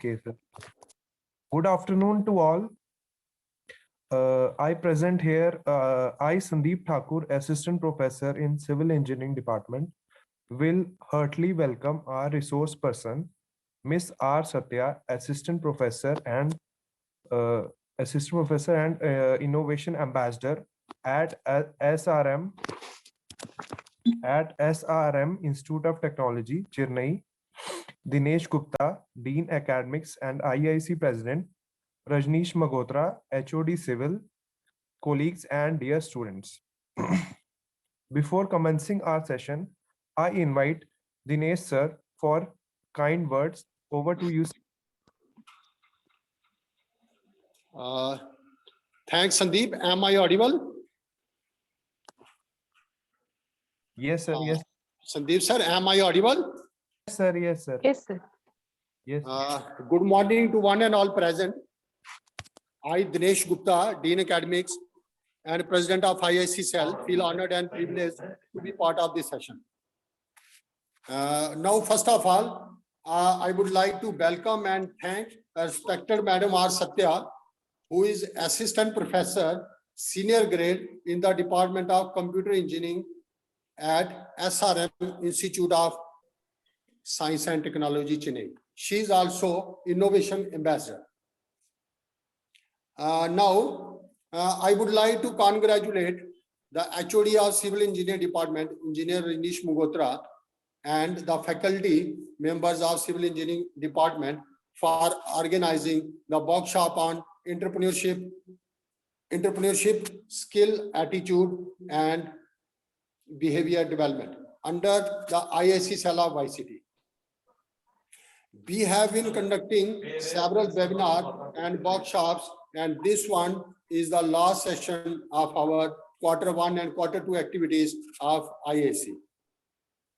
Okay, sir. Good afternoon to all. I present here, I, Sandeep Thakur, Assistant Professor in Civil Engineering Department, will heartily welcome our resource person, Miss R. SATHYA, uh, Assistant Professor and Innovation Ambassador at SRM Institute of Technology, Chennai, Dinesh Gupta, Dean Academics and IIC President, Rajneesh Magotra, HOD Civil, colleagues and dear students. Before commencing our session, I invite Dinesh sir for kind words. Over to you. Thanks, Sandeep. Am I audible? Yes, sir. Yes. Sandeep sir, am I audible? Yes, sir. Yes, sir. Yes, sir. Yes. Good morning to one and all present. I, Dinesh Gupta, Dean Academics and President of IIC Cell, feel honored and privileged to be part of this session. Now, first of all, I would like to welcome and thank respected Madam R. SATHYA, who is Assistant Professor, Senior Grade in the Department of Computer Engineering at SRM Institute of Science and Technology, Chennai. She is also Innovation Ambassador. I would like to congratulate the HOD of Civil Engineering Department, Engineer Rajneesh Magotra, and the faculty members of Civil Engineering Department for organizing the workshop on entrepreneurship, skill, attitude, and behavior development under the IIC cell of Ycet. We have been conducting several webinars and workshops, and this one is the last session of our Q1 and Q2 activities of IIC,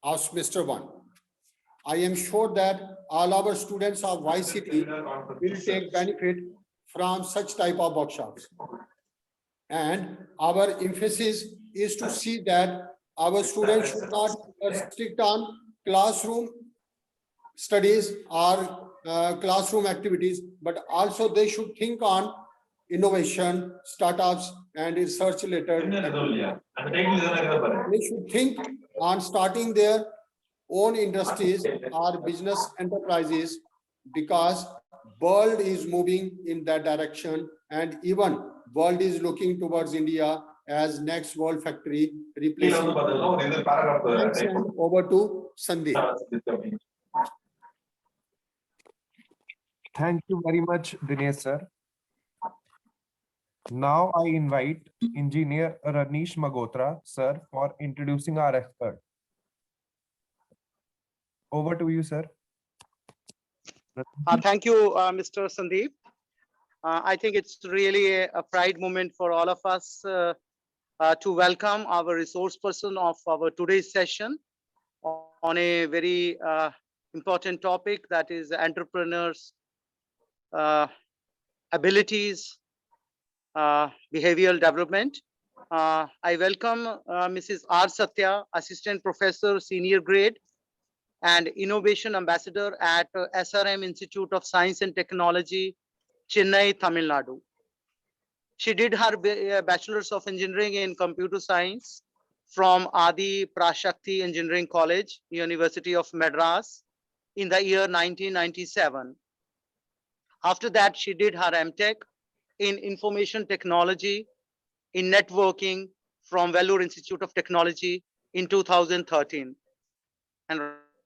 of semester 1. I am sure that all our students of Ycet will take benefit from such type of workshops. And our emphasis is to see that our students should not restrict on classroom studies or classroom activities, but also they should think on innovation, startups, and research related activities. They should think on starting their own industries or business enterprises, because world is moving in that direction, and even world is looking towards India as next world factory replacing. Thanks, and over to Sandeep. Thank you very much, Dinesh sir. Now I invite Engineer Rajneesh Magotra sir for introducing our expert. Over to you, sir. Thank you, Mr. Sandeep. I think it's really a pride moment for all of us to welcome our resource person of our today's session on a very important topic, that is entrepreneurs' abilities, behavioral development. I welcome Mrs. R. SATHYA, Assistant Professor, Senior Grade and Innovation Ambassador at SRM Institute of Science and Technology, Chennai, Tamil Nadu. She did her Bachelor's of Engineering in Computer Science from Adi Prashakti Engineering College, University of Madras, in the year 1997. After that, she did her MTech in Information Technology in Networking from Vellore Institute of Technology in 2013. And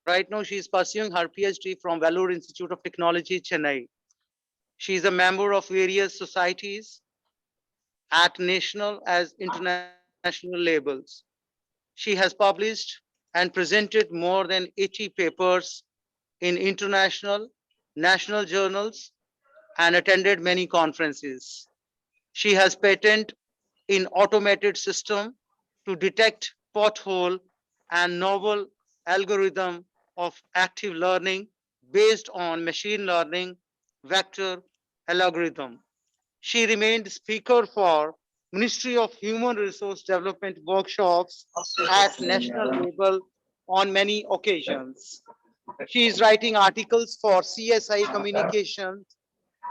right now, she is pursuing her PhD from Vellore Institute of Technology, Chennai. She is a member of various societies at national as international labels. She has published and presented more than 80 papers in international, national journals and attended many conferences. She has patent in automated system to detect pothole and novel algorithm of active learning based on machine learning vector algorithm. She remained speaker for Ministry of Human Resource Development workshops at national level on many occasions. She is writing articles for CSI Communications,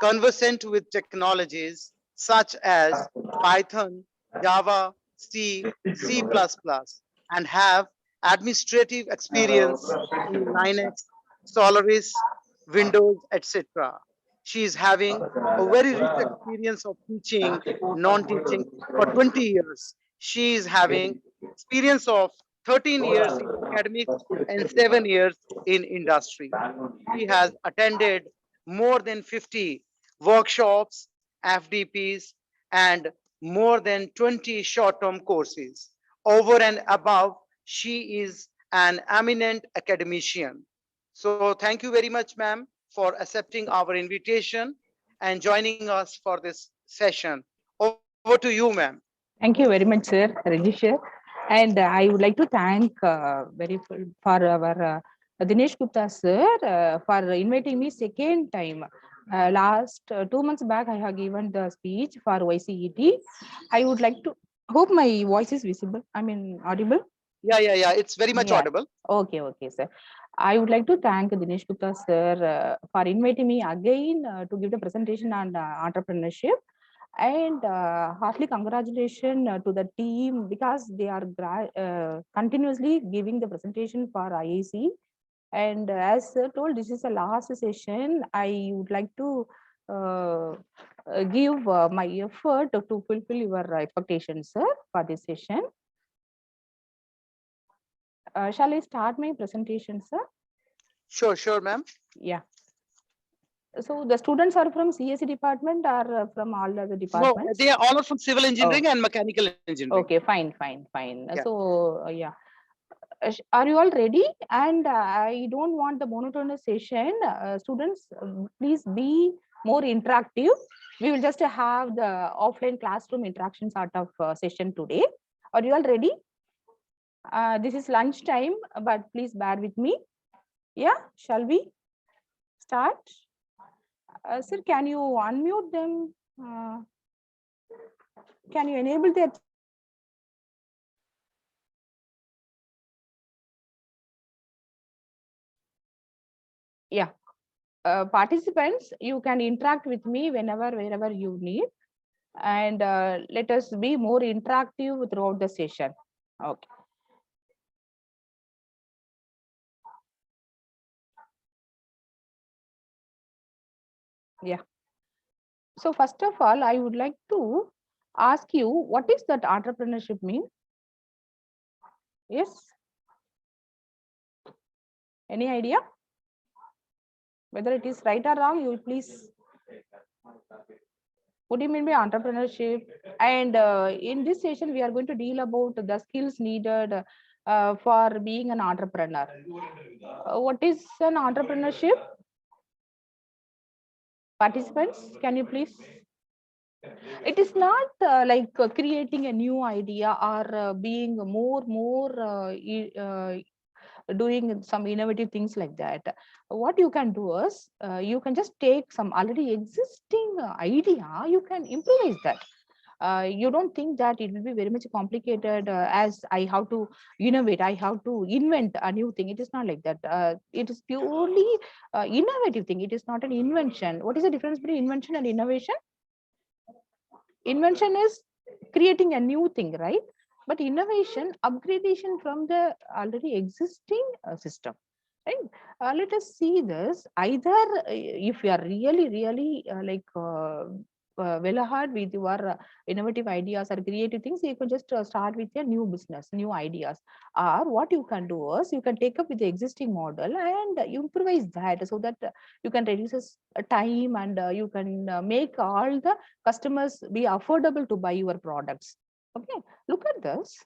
conversant with technologies such as Python, Java, C, C++, and have administrative experience in Linux, Solaris, Windows, etc. She is having a very rich experience of teaching, non-teaching for 20 years. She is having experience of 13 years in academics and 7 years in industry. She has attended more than 50 workshops, FDPs, and more than 20 short-term courses. Over and above, she is an eminent academician. So thank you very much, ma'am, for accepting our invitation and joining us for this session. Over to you, ma'am. Thank you very much, sir, Rajesh. And I would like to thank for our Dinesh Gupta, sir, for inviting me second time. Last 2 months back, I have given the speech for YCET. I would like to hope my voice is visible. I mean, audible. Yeah. It's very much Yeah. audible. Okay, sir. I would like to thank Dinesh Gupta, sir, for inviting me again to give the presentation on entrepreneurship. And heartily congratulations to the team because they are continuously giving the presentation for IAC. And as sir told, this is the last session. I would like to give my effort to fulfill your expectations, sir, for this session. Shall I start my presentation, sir? Sure, ma'am. Yeah. So the students are from CSE department or from all other No, departments? they are all from civil engineering and mechanical engineering. Okay, fine. Yeah. So yeah, are you all ready? And I don't want the monotonous session. Students, please be more interactive. We will just have the offline classroom interaction sort of session today. Are you all ready? This is lunch time, but please bear with me. Yeah, shall we start? Sir, can you unmute them? Can you enable their yeah, participants, you can interact with me wherever you need, and let us be more interactive throughout the session. Okay. Yeah. So first of all, I would like to ask you, what is that entrepreneurship mean? Yes. Any idea? Whether it is right or wrong, you will please. What do you mean by entrepreneurship? And in this session, we are going to deal about the skills needed for being an entrepreneur. What is an entrepreneurship? Participants, can you please? It is not like creating a new idea or being more doing some innovative things like that. What you can do is you can just take some already existing idea, you can improvise that. You don't think that it will be very much complicated as I have to innovate, I have to invent a new thing. It is not like that. It is purely innovative thing. It is not an invention. What is the difference between invention and innovation? Invention is creating a new thing, right? But innovation, upgradation from the already existing system, right? Let us see this. Either if you are really well ahead with your innovative ideas or creative things, you can just start with a new business, new ideas. Or what you can do is you can take up with the existing model and improvise that, so that you can reduce time and you can make all the customers be affordable to buy your products. Okay, look at this.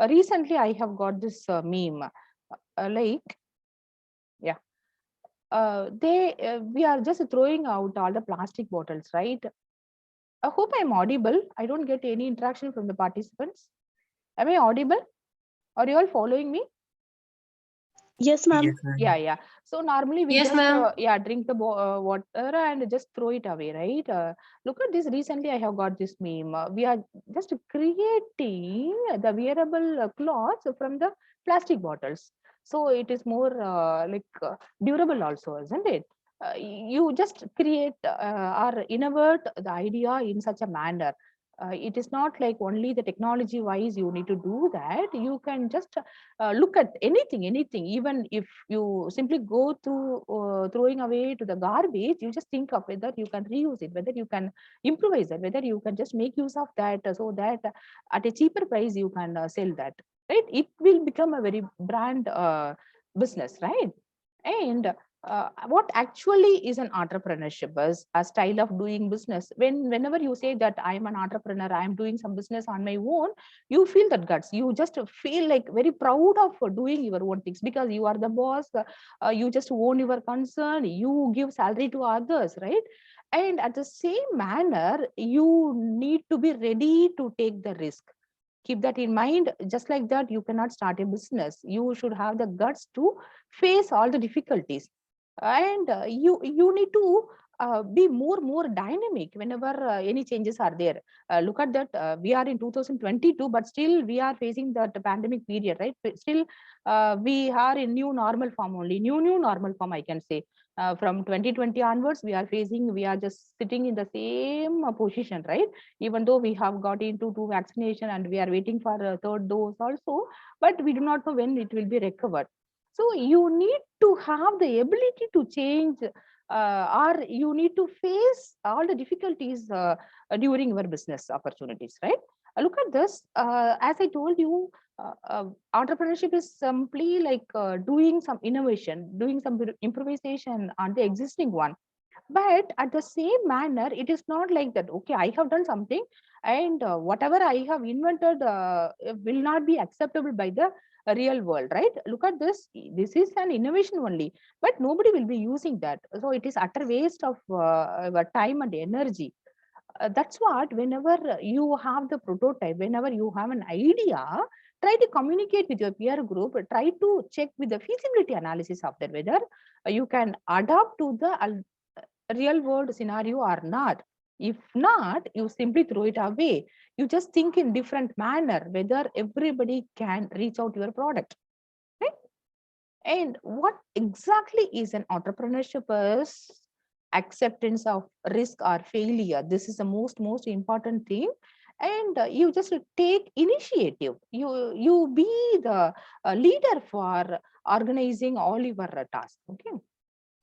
Recently, I have got this meme, we are just throwing out all the plastic bottles, right? I hope I'm audible. I don't get any interaction from the participants. Am I audible? Are you all following me? Yes, ma'am. Yeah. So normally we Yes, just ma'am. drink the water and just throw it away, right? Look at this. Recently, I have got this meme. We are just creating the wearable cloths from the plastic bottles. So it is more durable also, isn't it? You just create or innovate the idea in such a manner. It is not like only the technology wise you need to do that. You can just look at anything, even if you simply go through throwing away to the garbage, you just think of whether you can reuse it, whether you can improvise it, whether you can just make use of that, so that at a cheaper price you can sell that, right? It will become a very brand business, right? And what actually is an entrepreneurship is a style of doing business. Whenever you say that I'm an entrepreneur, I'm doing some business on my own, you feel that guts. You just feel like very proud of doing your own things because you are the boss. You just own your concern. You give salary to others, right? And at the same manner, you need to be ready to take the risk. Keep that in mind. Just like that, you cannot start a business. You should have the guts to face all the difficulties, and you need to be more dynamic whenever any changes are there. Look at that, we are in 2022, but still we are facing that pandemic period, right? But still we are in new normal form, only new normal form, I can say. From 2020 onwards, we are just sitting in the same position, right? Even though we have got into two vaccination and we are waiting for a third dose also, but we do not know when it will be recovered. So you need to have the ability to change, or you need to face all the difficulties during your business opportunities, right? Look at this. As I told you, entrepreneurship is simply like doing some innovation, doing some improvisation on the existing one. But at the same manner, it is not like that, okay, I have done something and whatever I have invented will not be acceptable by the real world, right? Look at this. This is an innovation only, but nobody will be using that. So it is utter waste of our time and energy. That's what, whenever you have the prototype, whenever you have an idea, try to communicate with your peer group, try to check with the feasibility analysis of that, whether you can adapt to the real world scenario or not. If not, you simply throw it away. You just think in different manner whether everybody can reach out your product, right? And what exactly is an entrepreneurship is acceptance of risk or failure. This is the most important thing. And you just take initiative. You be the leader for organizing all your tasks. Okay.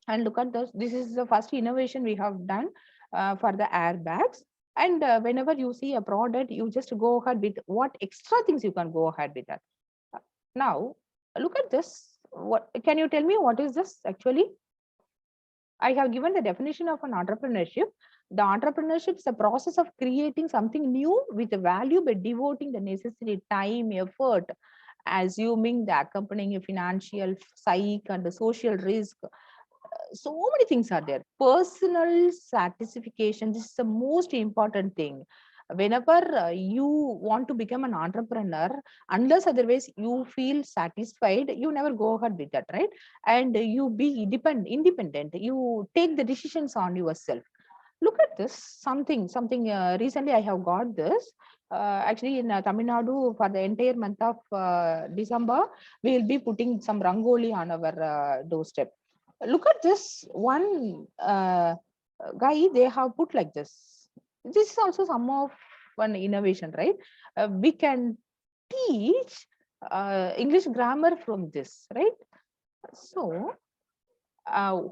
And look at this. This is the first innovation we have done for the airbags. And whenever you see a product, you just go ahead with what extra things you can go ahead with that. Now, look at this. What can you tell me? What is this actually? I have given the definition of an entrepreneurship. The entrepreneurship is a process of creating something new with a value by devoting the necessary time, effort, assuming the accompanying financial, psych, and the social risk. So many things are there. Personal satisfaction, this is the most important thing. Whenever you want to become an entrepreneur, unless otherwise you feel satisfied, you never go ahead with that, right? And you be independent, you take the decisions on yourself. Look at this, something recently I have got this. Actually in Tamil Nadu, for the entire month of December, we will be putting some rangoli on our doorstep. Look at this one guy, they have put like this. This is also some of one innovation, right? We can teach English grammar from this, right? So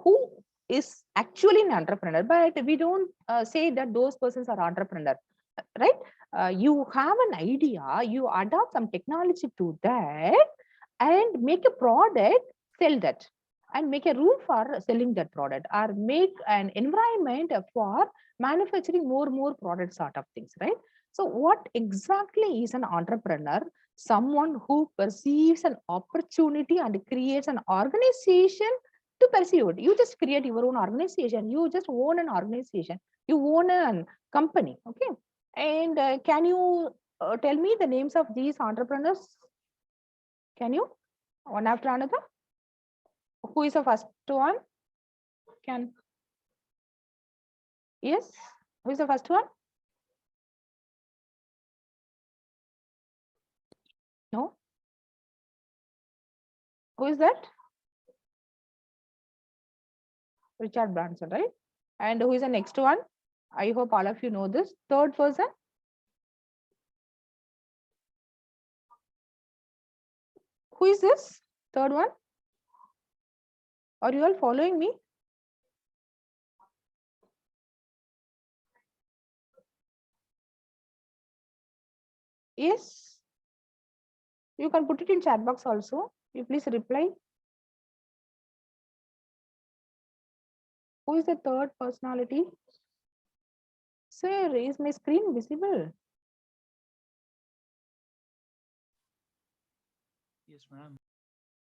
who is actually an entrepreneur, but we don't say that those persons are entrepreneur, right? You have an idea, you adopt some technology to that and make a product, sell that, and make a room for selling that product, or make an environment for manufacturing more products sort of things, right? So what exactly is an entrepreneur? Someone who perceives an opportunity and creates an organization to pursue it. You just create your own organization, you just own an organization, you own a company. Okay. And can you tell me the names of these entrepreneurs? Can you, one after another? Who is the first one? Can, yes, who is the first one? No. Who is that? Richard Branson, right? And who is the next one? I hope all of you know this. Third person. Who is this? Third one. Are you all following me? Yes. You can put it in chat box also. You please reply. Who is the third personality? Sir, is my screen visible? Yes, ma'am.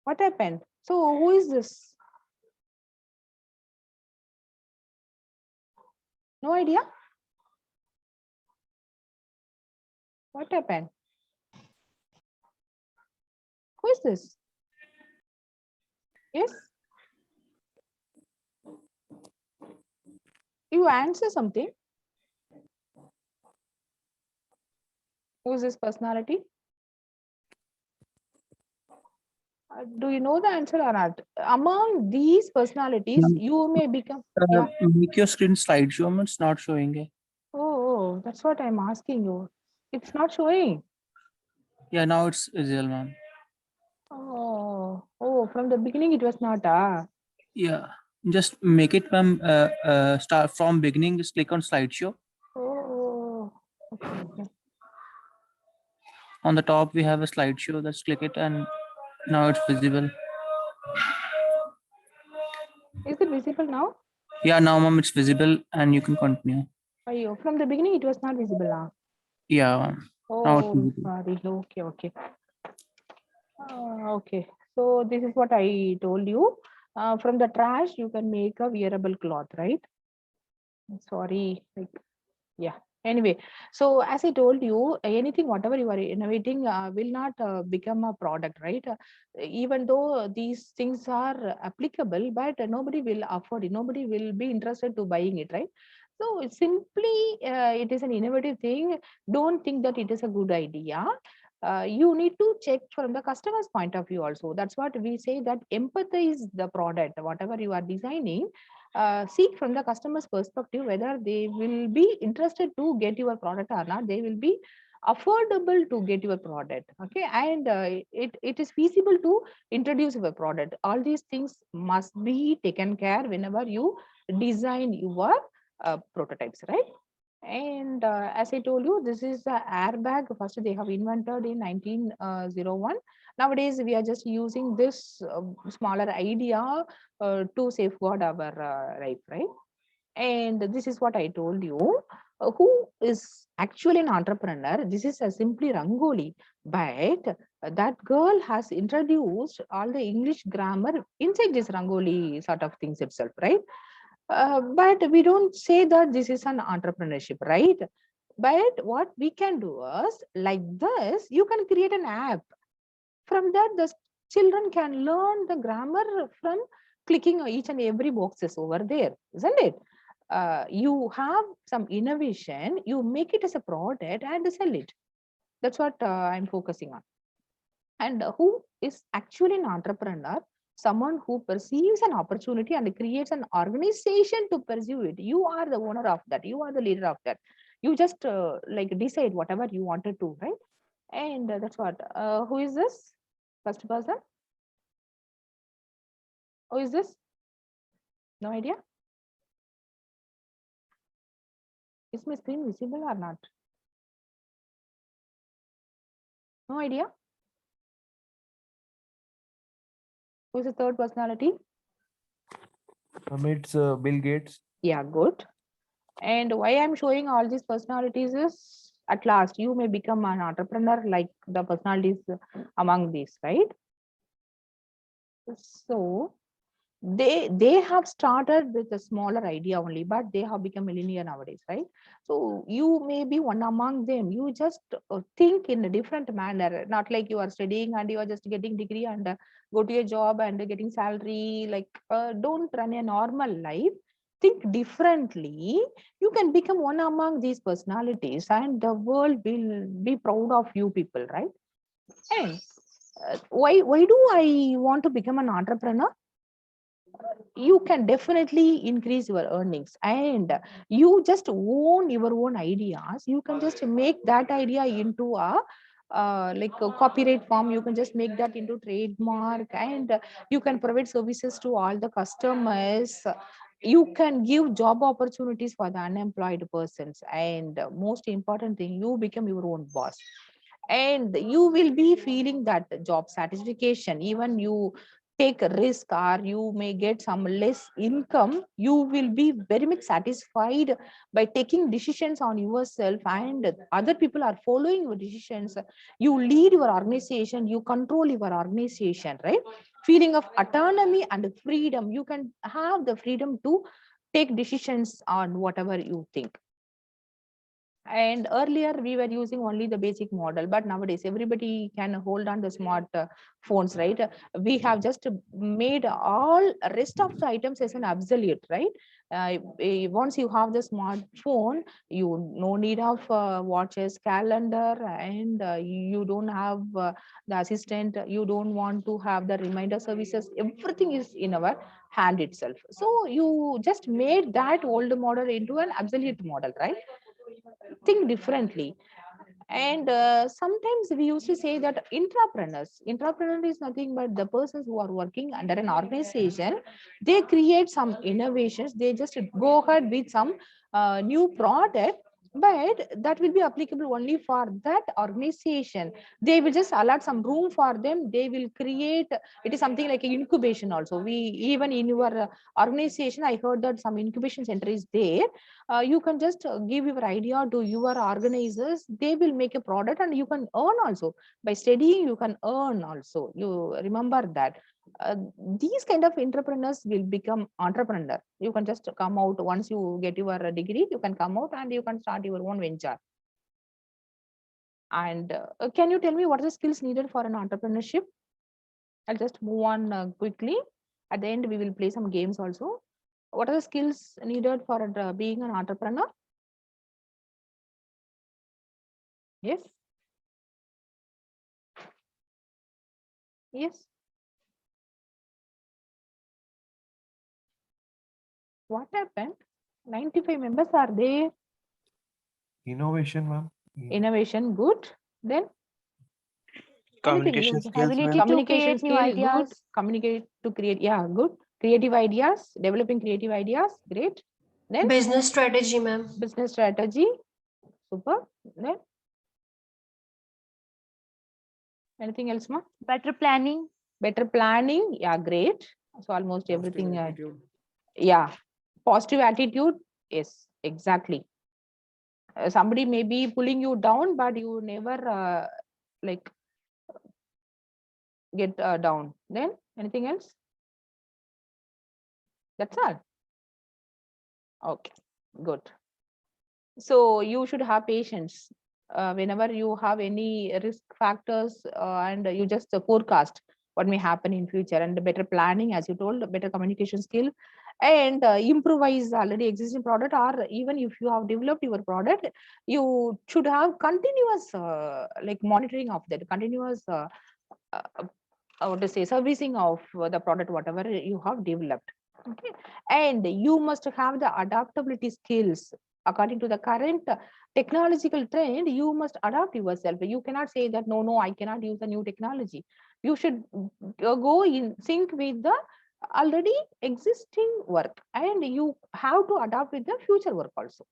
What happened? So who is this? No idea? What happened? Who is this? Yes? You answer something. Who is this personality? Do you know the answer or not? Among these personalities, Ma'am, you may become. Yeah. Make your screen slideshow, it's not showing it. Oh, that's what I'm asking you. It's not showing. Yeah, now it's visible, ma'am. Oh, from the beginning it was not. Yeah, just make it, ma'am. Start from beginning. Just click on slideshow. Oh, okay. On the top, we have a slideshow. Just click it, and now it's visible. Is it visible now? Yeah, now, ma'am, it's visible, and you can continue. From the beginning it was not visible now. Yeah, ma'am. Now it's Oh, visible. sorry. Okay. Okay. So this is what I told you. From the trash, you can make a wearable cloth, right? Sorry. Yeah. Anyway, so as I told you, anything, whatever you are innovating, will not become a product, right? Even though these things are applicable, but nobody will afford it. Nobody will be interested to buying it, right? So it's simply, it is an innovative thing. Don't think that it is a good idea. You need to check from the customer's point of view also. That's what we say, that empathize the product, whatever you are designing. Seek from the customer's perspective whether they will be interested to get your product or not. They will be affordable to get your product, okay, and it is feasible to introduce your product. All these things must be taken care whenever you design your prototypes, right? And as I told you, this is the airbag. First, they have invented in 1901. Nowadays, we are just using this smaller idea to safeguard our life, right? And this is what I told you. Who is actually an entrepreneur? This is a simply Rangoli, but that girl has introduced all the English grammar inside this Rangoli sort of things itself, right? But we don't say that this is an entrepreneurship, right? But what we can do is, like this, you can create an app. From that, the children can learn the grammar from clicking on each and every boxes over there, isn't it? You have some innovation, you make it as a product and sell it. That's what I'm focusing on. And who is actually an entrepreneur? Someone who perceives an opportunity and creates an organization to pursue it. You are the owner of that. You are the leader of that. You just like decide whatever you wanted to, right? And that's what. Who is this? First person? Who is this? No idea? Is my screen visible or not? No idea? Who is the third personality? It's Bill Gates. Yeah, good. And why I'm showing all these personalities is, at last you may become an entrepreneur like the personalities among these, right? So they have started with a smaller idea only, but they have become millionaire nowadays, right? So you may be one among them. You just think in a different manner, not like you are studying and you are just getting degree and go to your job and getting salary. Like don't run a normal life. Think differently. You can become one among these personalities, and the world will be proud of you people, right? And why do I want to become an entrepreneur? You can definitely increase your earnings, and you just own your own ideas. You can just make that idea into a like a copyright form. You can just make that into trademark, and you can provide services to all the customers. You can give job opportunities for the unemployed persons, and most important thing, you become your own boss, and you will be feeling that job satisfaction. Even you take a risk or you may get some less income, you will be very much satisfied by taking decisions on yourself, and other people are following your decisions. You lead your organization, you control your organization, right? Feeling of autonomy and freedom. You can have the freedom to take decisions on whatever you think. And earlier we were using only the basic model, but nowadays everybody can hold on the smart phones, right? We have just made all rest of the items as an absolute, right? Once you have the smartphone, you no need of watches, calendar, and you don't have the assistant. You don't want to have the reminder services. Everything is in our hand itself. So you just made that old model into an absolute model, right? Think differently. And sometimes we used to say that entrepreneur is nothing but the persons who are working under an organization. They create some innovations, they just go ahead with some new product, but that will be applicable only for that organization. They will just allot some room for them, they will create. It is something like an incubation also. We even in your organization, I heard that some incubation center is there. You can just give your idea to your organizers, they will make a product, and you can earn also. By studying you can earn also, you remember that. These kind of entrepreneurs will become entrepreneur. You can just come out once you get your degree, you can come out and you can start your own venture. And can you tell me what are the skills needed for an entrepreneurship? I'll just move on quickly. At the end we will play some games also. What are the skills needed for being an entrepreneur? Yes. Yes. What happened? 95 members are there. Innovation, ma'am. Innovation, good. Then Communication anything skills, Ability ma'am. to communication create new skill, good. ideas. Communicate to create, yeah, good. Creative ideas, developing creative ideas, great. Then Business strategy, ma'am. business strategy, super. Then anything else, ma? Better planning. Better planning, yeah, great. So almost everything, Attitude. yeah. Positive attitude, yes, exactly. Somebody may be pulling you down, but you never like get down. Then anything else? That's all. Okay, good. So you should have patience whenever you have any risk factors, and you just forecast what may happen in future, and better planning, as you told, better communication skill, and improvise already existing product, or even if you have developed your product, you should have continuous like monitoring of that, continuous uh, what to say, servicing of the product whatever you have developed. Okay, and you must have the adaptability skills according to the current technological trend. You must adapt yourself. You cannot say that no, I cannot use a new technology. You should go in sync with the already existing work, and you have to adapt with the future work also.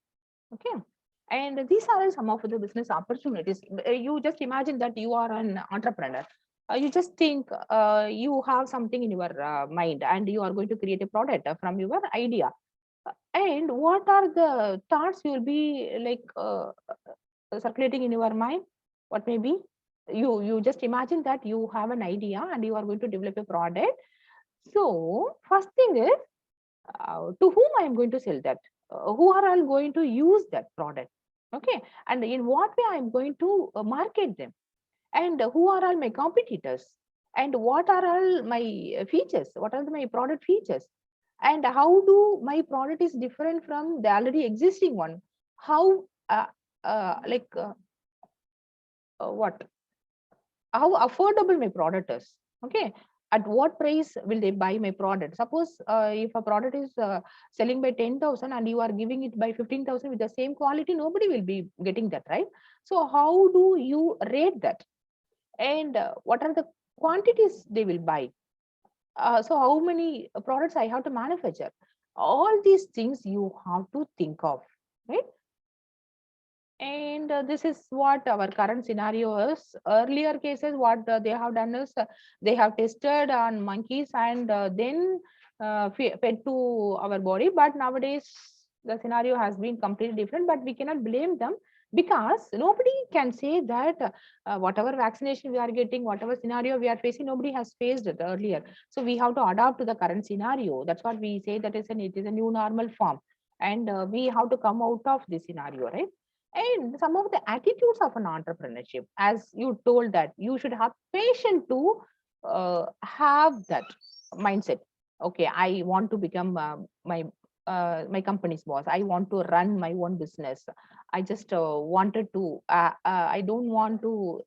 Okay, and these are some of the business opportunities. You just imagine that you are an entrepreneur. You just think you have something in your mind, and you are going to create a product from your idea. And what are the thoughts you will be like circulating in your mind? What may be? You just imagine that you have an idea and you are going to develop a product. So first thing is, to whom I am going to sell that? Who are all going to use that product? Okay, and in what way I am going to market them? And who are all my competitors? And what are all my features? What are my product features? And how do my product is different from the already existing one? How like what how affordable my product is. Okay, at what price will they buy my product? Suppose if a product is selling by 10,000 and you are giving it by 15,000 with the same quality, nobody will be getting that, right? So how do you rate that? And what are the quantities they will buy? So how many products I have to manufacture? All these things you have to think of, right? And this is what our current scenario is. Earlier cases, what they have done is they have tested on monkeys and then fed to our body. But nowadays, the scenario has been completely different. But we cannot blame them because nobody can say that whatever vaccination we are getting, whatever scenario we are facing, nobody has faced it earlier. So we have to adapt to the current scenario. That's what we say, that it is a new normal form. And we have to come out of this scenario, right? And some of the attitudes of an entrepreneurship, as you told, that you should have patience to have that mindset. Okay, I want to become my company's boss. I want to run my own business. I just wanted to. I don't want to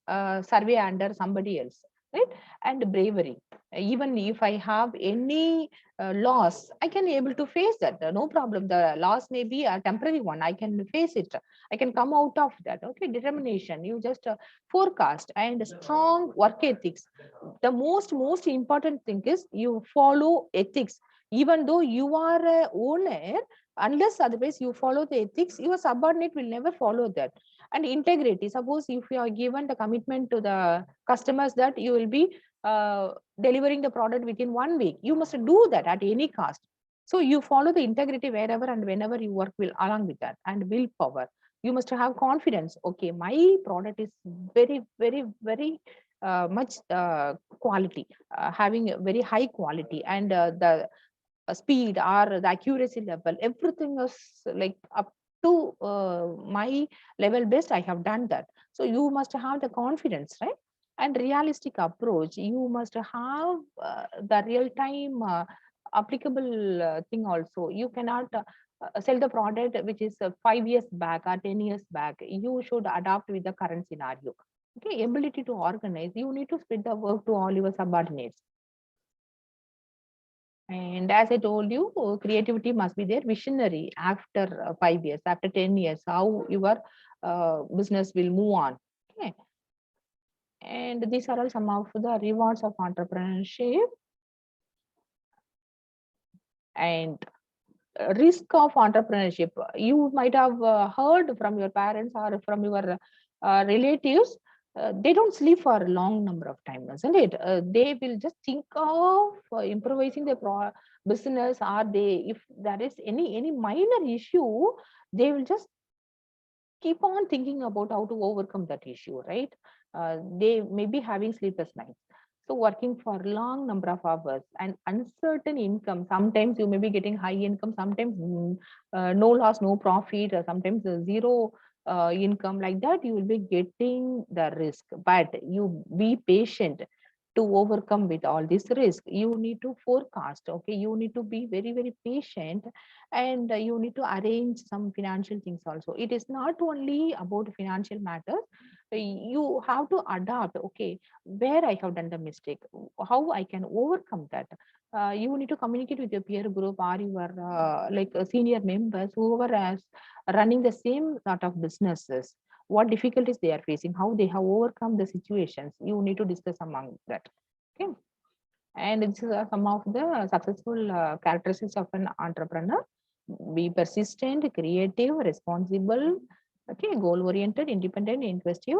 survey under somebody else, right? And bravery. Even if I have any loss, I can able to face that. No problem. The loss may be a temporary one. I can face it. I can come out of that. Okay, determination. You just forecast and strong work ethics. The most important thing is you follow ethics. Even though you are a owner, unless otherwise you follow the ethics, your subordinate will never follow that. And integrity. Suppose if you are given the commitment to the customers that you will be delivering the product within 1 week, you must do that at any cost. So you follow the integrity wherever and whenever you work will along with that. And willpower. You must have confidence. Okay, my product is very much quality, having a very high quality, and the speed or the accuracy level, everything is like up to my level best. I have done that. So you must have the confidence, right? And realistic approach. You must have the real time applicable thing also. You cannot sell the product which is 5 years back or 10 years back. You should adapt with the current scenario. Okay, ability to organize. You need to split the work to all your subordinates. And as I told you, creativity must be there. Visionary after 5 years, after 10 years, how your business will move on. Okay. And these are all some of the rewards of entrepreneurship. And risk of entrepreneurship. You might have heard from your parents or from your relatives. They don't sleep for a long number of time, isn't it? They will just think of improvising their business, or they, if there is any minor issue, they will just keep on thinking about how to overcome that issue, right? They may be having sleepless nights. So working for long number of hours and uncertain income. Sometimes you may be getting high income, sometimes no loss, no profit, or sometimes zero income. Like that, you will be getting the risk. But you be patient to overcome with all this risk. You need to forecast. Okay, you need to be very patient, and you need to arrange some financial things also. It is not only about financial matters. You have to adapt. Okay, where I have done the mistake, how I can overcome that. You need to communicate with your peer group or your senior members, whoever is running the same sort of businesses, what difficulties they are facing, how they have overcome the situations. You need to discuss among that. Okay. And these are some of the successful characteristics of an entrepreneur. Be persistent, creative, responsible, okay, goal oriented, independent, intuitive,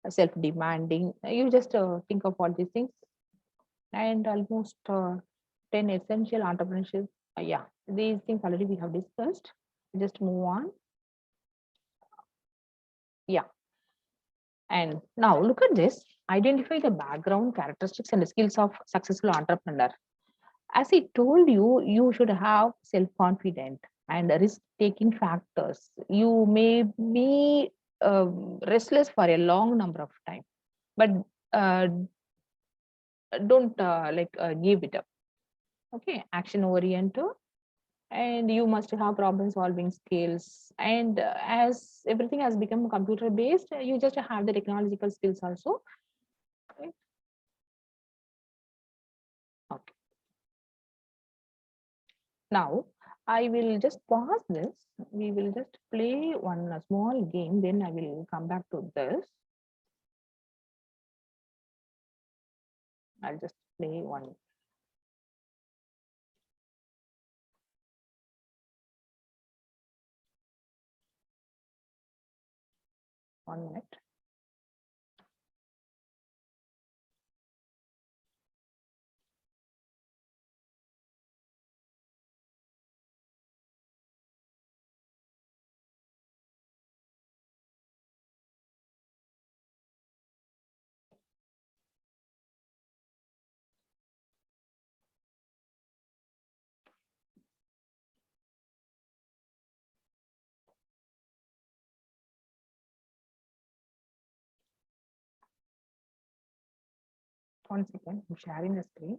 self demanding. You just think of all these things. And almost 10 essential entrepreneurship. Yeah, these things already we have discussed. Just move on. Yeah. And now look at this. Identify the background, characteristics, and the skills of successful entrepreneur. As I told you, you should have self-confidence and risk-taking factors. You may be restless for a long number of time, but don't give it up. Okay, action-oriented, and you must have problem-solving skills. And as everything has become computer-based, you just have the technological skills also. Okay. Now I will just pause this. We will just play one small game. Then I will come back to this. I'll just play one. One minute. One second. I'm sharing the screen.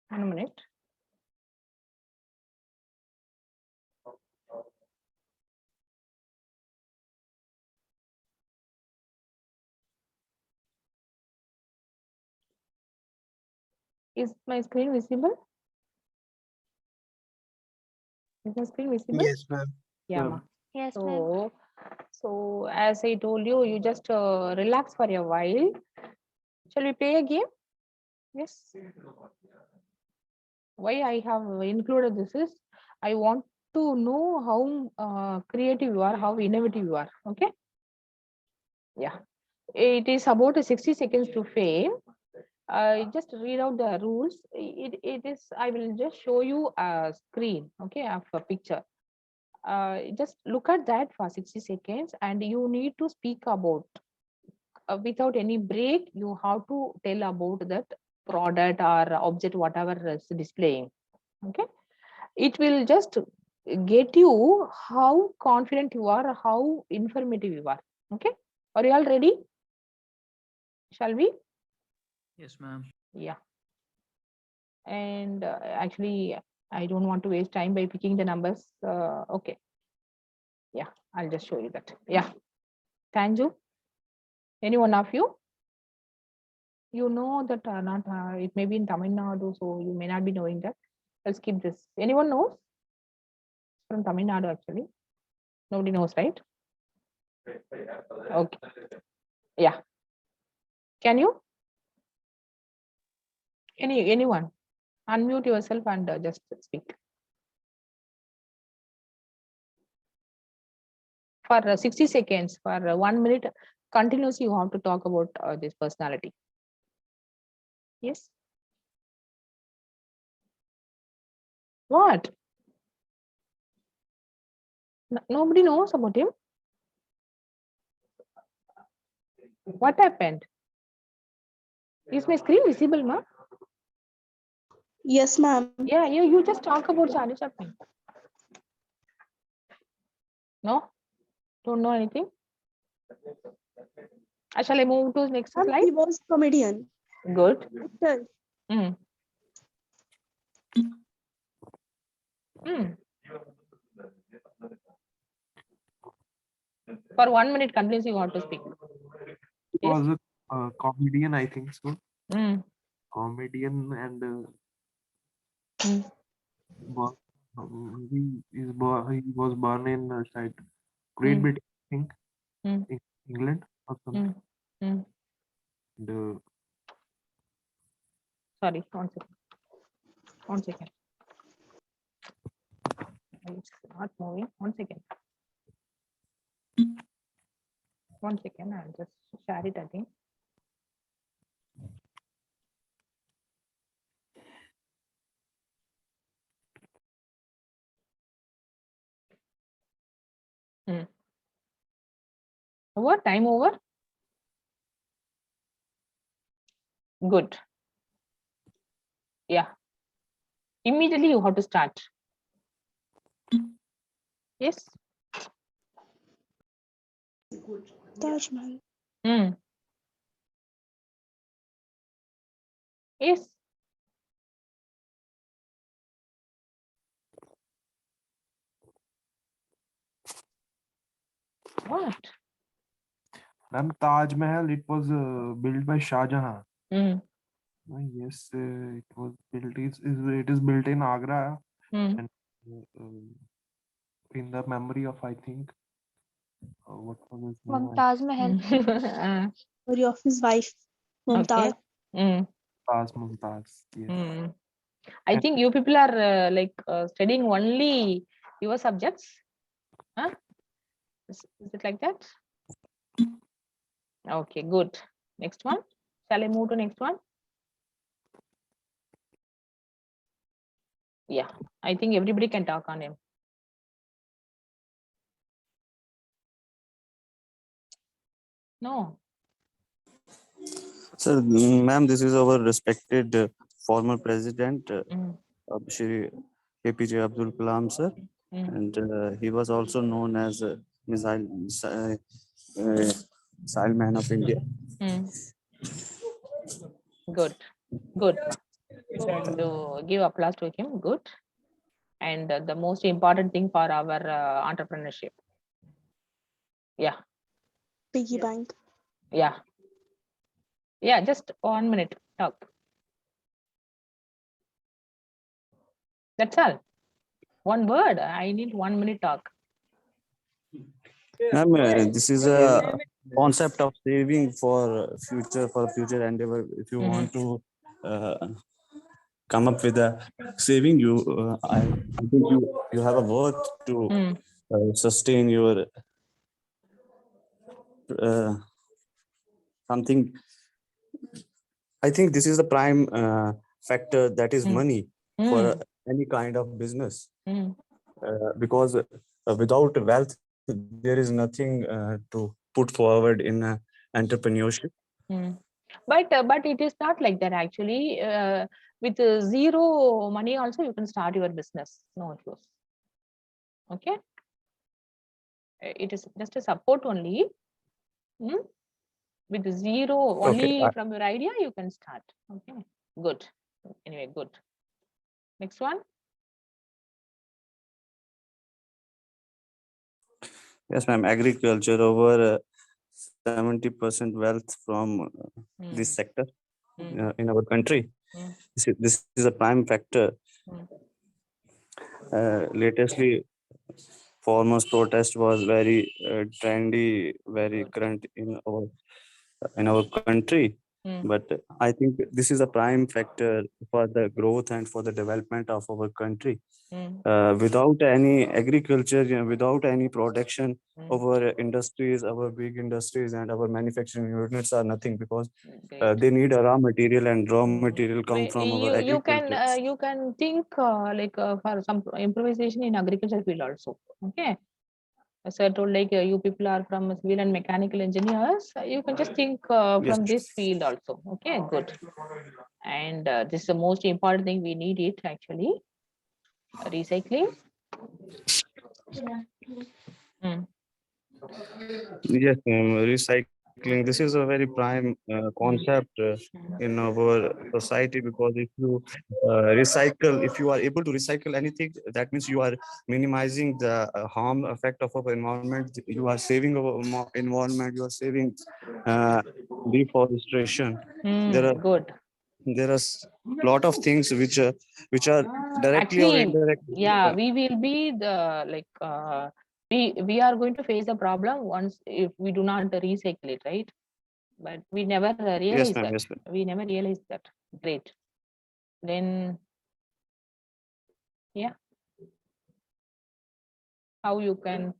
One minute. Is my screen visible? Is my screen visible? Yes, ma'am. Yeah. Ma'am. Ma. Yes, ma'am. So as I told you, you just relax for a while. Shall we play a game? Yes. Why I have included this is I want to know how creative you are, how innovative you are. Okay. Yeah. It is about 60 seconds to fame. I just read out the rules. It is, I will just show you a screen, okay, of a picture. Just look at that for 60 seconds and you need to speak about, without any break, you have to tell about that product or object, whatever is displaying, okay. It will just get you how confident you are, how informative you are, okay. Are you all ready? Shall we? Yes, ma'am. Yeah. And actually, I don't want to waste time by picking the numbers. Okay. Yeah, I'll just show you that. Yeah. Tanju, any one of you? You know that not it may be in Tamil Nadu, so you may not be knowing that. I'll skip this. Anyone knows? From Tamil Nadu, actually. Nobody knows, right? Okay. Yeah. Can you? Anyone? Unmute yourself and just speak. For 60 seconds, for 1 minute, continuously you have to talk about this personality. Yes. What? Nobody knows about him. What happened? Is my screen visible, ma? Yes, ma'am. Yeah, you just talk about Charlie Chaplin. No? Don't know anything? Shall I move to next Ma'am, slide? he was comedian. Good. Actor. Mm. Mm. For 1 minute, continuously you have to speak. He Yes. was a comedian, I think so. Mm. Comedian and Mm. he was born in Great Mm. Britain, I think, Mm. England or something. Mm. And, Sorry, 1 second. 1 second. It's not moving. 1 second. 1 second. I'll just share it again. Over? Time over? Good. Yeah. Immediately you have to start. Yes. Taj Mahal. Yes. What? Ma'am, Taj Mahal, it was built by Shah Jahan. Mm. Yes, it was built. It is built in Agra Mm. and in the memory of, I think, what was his name? Mumtaz Mahal. Memory of his wife, Mumtaz. Okay. Mm. Mumtaz. Yes. Mm. I And- think you people are studying only your subjects. Huh? Is it like that? Okay, good. Next one. Shall I move to next one? Yeah, I think everybody can talk on him. No. Sir, ma'am, this is our respected former president, Mm. Shri APJ Abdul Kalam, sir. Mm. And he was also known as missile man of India. Mm. Good. Good. So give applause to him. Good. And the most important thing for our entrepreneurship. Yeah. Piggy bank. Yeah. Yeah, just 1 minute talk. That's all. One word. I need 1 minute talk. Ma'am, this is a concept of saving for future endeavor. If you want to come up with a saving, I think you have a worth to sustain your something. I think this is the prime factor, that is money for any kind of business. Because without wealth, there is nothing to put forward in entrepreneurship. But it is not like that actually. With zero money also you can start your business. No issues. Okay. It is just a support only. With zero only Okay. from your idea you can start. Okay. Good. Anyway, good. Next one. Yes, ma'am. Agriculture, over 70% wealth from this sector in our country. This is a prime factor. Latestly, farmers' protest was very trendy, very current in our country. But I think this is a prime factor for the growth and for the development of our country. Without any agriculture, without any production, our industries, our big industries and our manufacturing units are nothing, because they need a raw material, and raw material come from our agriculture. You can think for some improvisation in agriculture field also. Okay. As I told, like you people are from civil and mechanical engineers, you can just think Yes. from this field also. Okay, good. And this is the most important thing we need it actually. Recycling. Yes, recycling. This is a very prime concept in our society, because if you if you are able to recycle anything, that means you are minimizing the harm effect of our environment. You are saving our environment. You are saving deforestation. Good. There are lot of things which are directly or Actually, indirectly. yeah, we will be the we are going to face the problem once if we do not recycle it, right? But we never realize Yes, ma'am. that. Yes, ma'am. We never realize that. Great. Then, yeah. How you can?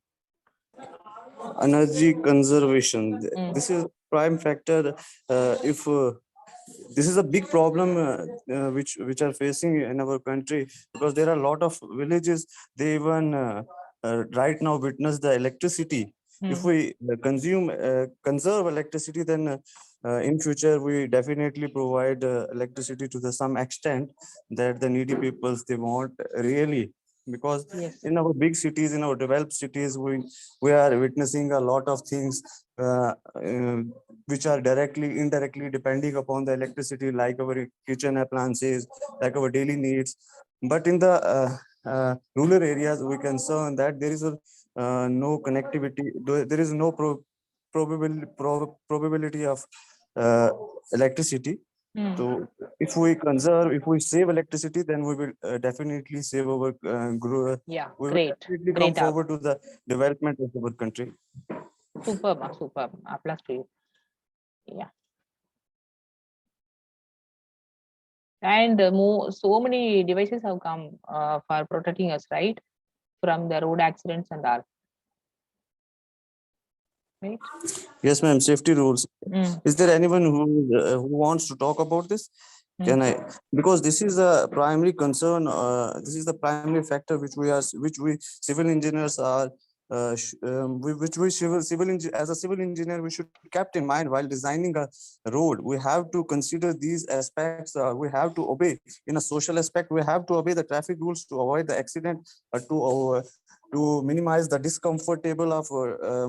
Energy conservation. This is prime factor. If This is a big problem which are facing in our country, because there are a lot of villages, they even right now witness the electricity. If we conserve electricity, then in future we definitely provide electricity to the some extent that the needy peoples they want really. Because Yes. in our big cities, in our developed cities, we are witnessing a lot of things which are directly indirectly depending upon the electricity, like our kitchen appliances, like our daily needs. But in the rural areas, we concern that there is no connectivity, there is no probability of electricity. So if we conserve, if we save electricity, then we will definitely save our Yeah, we will great. definitely come Great. forward to the development of our country. Superb, superb. Applause to you. Yeah. And so many devices have come for protecting us, right? From the road accidents and all. Right? Yes, ma'am. Safety rules. Mm. Is there anyone who wants to talk about this? Can I? Because this is a primary concern. This is the primary factor which we civil engineers are. Which we as a civil engineer we should kept in mind while designing a road. We have to consider these aspects. We have to obey in a social aspect. We have to obey the traffic rules to avoid the accident, to minimize the discomfortable of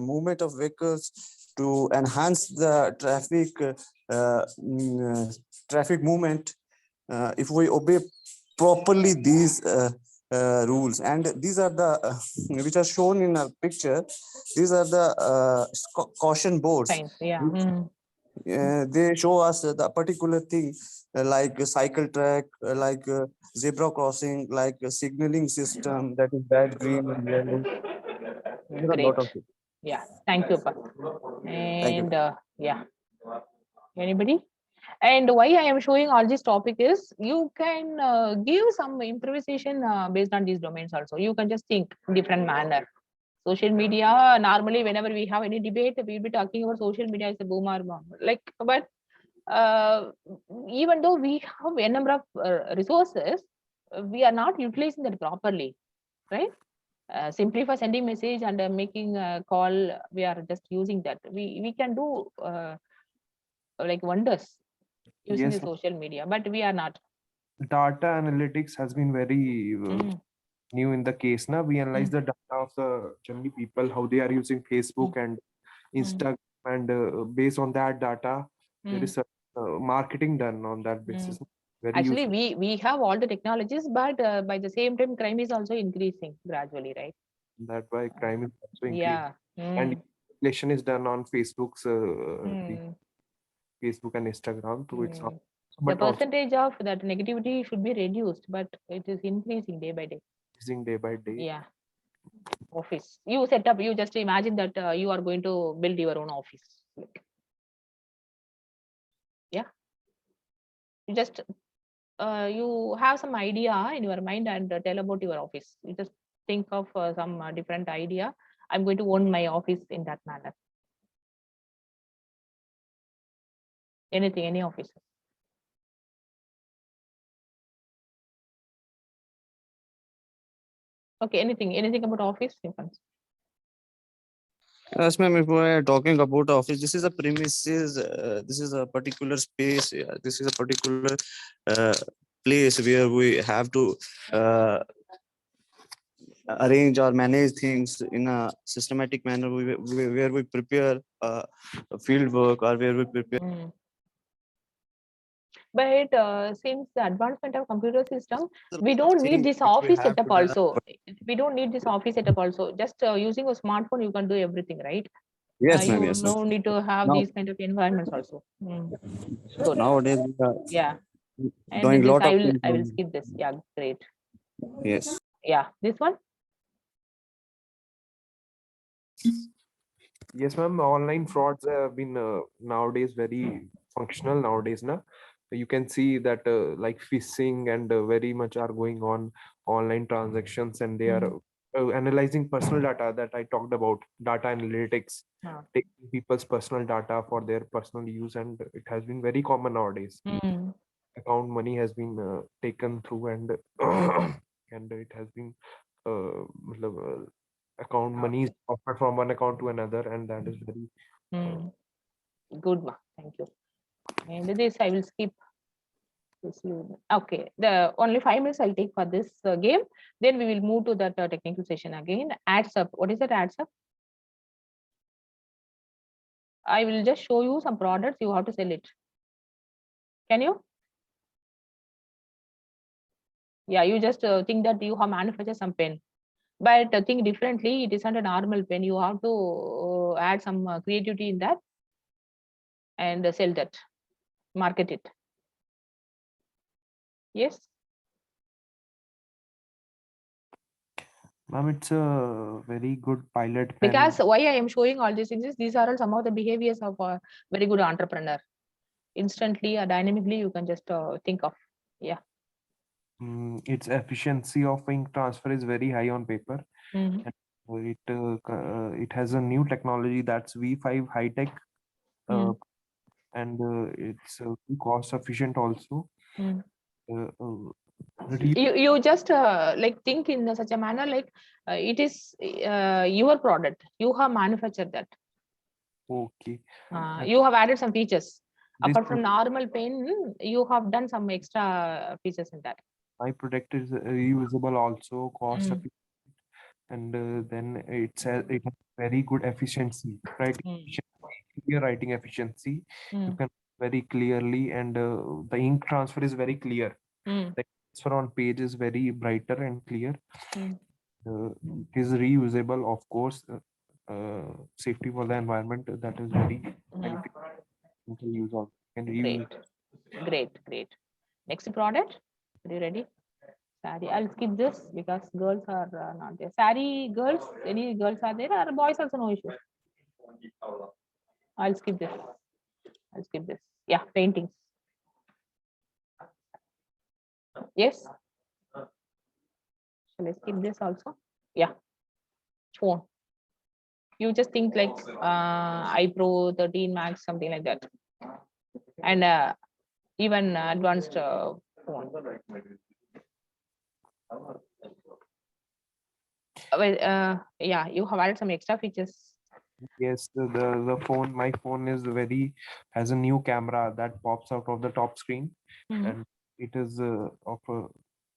movement of vehicles, to enhance the traffic movement. If we obey properly these rules, and these are the which are shown in a picture, these are the caution boards. Fine. Yeah. They show us the particular thing like a cycle track, like a zebra crossing, like a signaling system that is red, green, and yellow. There are a lot Great. of it. Yeah. Thank you, Pa. Thank you. And yeah. Anybody? And why I am showing all this topic is you can give some improvisation based on these domains also. You can just think different manner. Social media, normally whenever we have any debate, we'll be talking about social media as a boomer bomb. Like, but even though we have a number of resources, we are not utilizing that properly, right? Simply for sending message and making a call, we are just using that. We can do like wonders using Yes, the social media, but we are not. data analytics has been very new in the case. Now we analyze the data of the generally people, how they are using Facebook and Instagram, and based on that data, there is marketing done on that basis. Very Actually, useful. we have all the technologies, but by the same time, crime is also increasing gradually, right? That why crime is also increasing. Yeah. And inflation is done on Facebook's Facebook and Instagram to its The but also percentage of that negativity should be reduced, but it is increasing day by day. increasing day by day. Yeah. Office. You set up, you just imagine that you are going to build your own office. Yeah. You just you have some idea in your mind and tell about your office. You just think of some different idea. I'm going to own my office in that manner. Anything, any office. Okay, anything about office? Yes, ma'am. If we are talking about office, this is a premises. This is a particular space. This is a particular uh, place where we have to arrange or manage things in a systematic manner. Where we prepare field work, or where we prepare. But since the advancement of computer system, we don't need this Which we office have setup to develop. also. We don't need this office setup also. Just using a smartphone, you can do everything, right? Yes, ma'am. You Yes, ma'am. no need to have Now, these kind of environments also. Good. nowadays we are Yeah. And doing a this lot of things. I will skip this. Yeah, great. Yes. Yeah, this one. Yes, ma'am. Online frauds have been nowadays very functional nowadays. Na? You can see that like phishing and very much are going on online transactions, and they are analyzing personal data that I talked about, data analytics, Ah. taking people's personal data for their personal use, and it has been very common nowadays. Mm. Account money has been taken through, and and it has been matlab, account money is offered from one account to another, and that is very Mm. Good, ma. Thank you. And this I will skip. Okay, the only 5 minutes I'll take for this game. Then we will move to that technical session again. Adds up. What is that adds up? I will just show you some products. You have to sell it. Can you? Yeah, you just think that you have manufactured some pen, but think differently. It isn't a normal pen. You have to add some creativity in that and sell that, market it. Yes. ma'am, it's a very good pilot pen. Because why I am showing all these things is these are all some of the behaviors of a very good entrepreneur. Instantly or dynamically, you can just think of. Yeah. Its efficiency of ink transfer is very high on paper. Mhm. And it has a new technology that's V5 high tech, Mm. and it's cost efficient also. Mm. Uh, uh, re- You just like think in such a manner like it is your product. You have manufactured that. okay. And You have added some features. this Apart from normal pen, you have done some extra features in that. my product is reusable also, cost Mm. efficient, and then it has very good efficiency, right? Mm. Clear writing efficiency. You Mm. can very clearly, and the ink transfer is very clear. Mm. The transfer on page is very brighter and clear. Mm. It is reusable, of course. Safety for the environment, that is very beneficial. You can use all. Can reuse. Great. Next product. Are you ready? Sari. I'll skip this because girls are not there. Sari girls. Any girls are there or boys also no issue. I'll skip this. Yeah, paintings. Yes. Shall I skip this also? Yeah. Phone. You just think like iPro 13 Max, something like that. And even advanced phone. Yeah, you have added some extra features. Yes, the phone, my phone is has a new camera that pops out of the top screen, Mhm. and it is of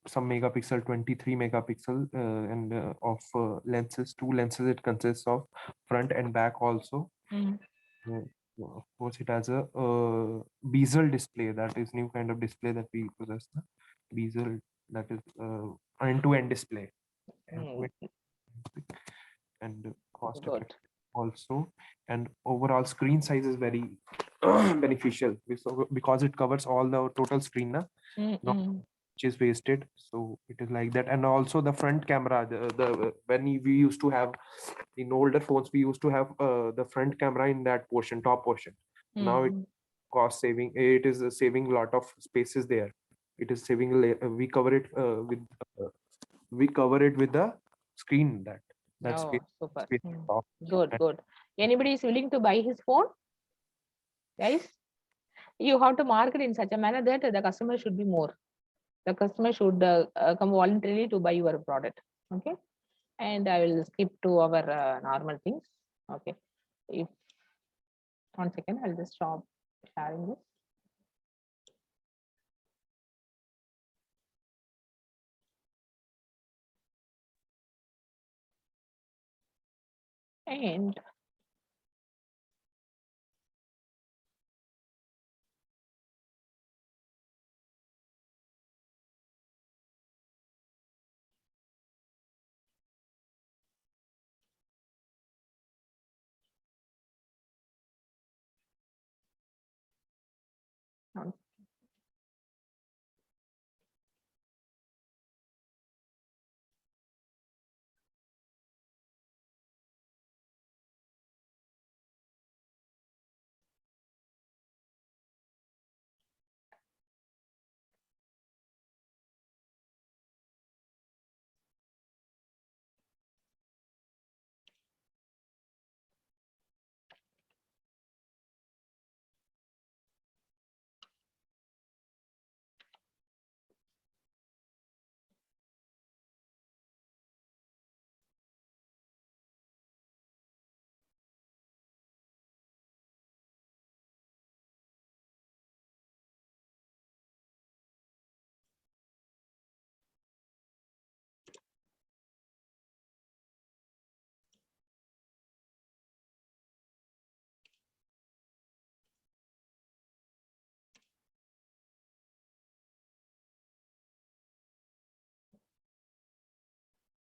some megapixel, 23 megapixel, and of lenses, two lenses it consists of, front and back also. Mhm. Of course, it has a bezel display, that is new kind of display that we possess. Bezel, that is end-to-end display, end-to-end, and cost Good. effective also, and overall screen size is very beneficial because it covers all the total screen, na? Not Mm-mm. which is wasted, so it is like that. And also the front camera, the when we used to have in older phones, we used to have the front camera in that portion, top portion. Now it Mm. cost saving, it is saving a lot of spaces there. It is saving we cover it with the screen, that Oh, space, super. space Mm. top. Good. Anybody is willing to buy his phone? Guys, you have to market in such a manner that the customer should be more. The customer should come voluntarily to buy your product. Okay. And I will skip to our normal things. Okay. If 1 second, I'll just stop sharing this. And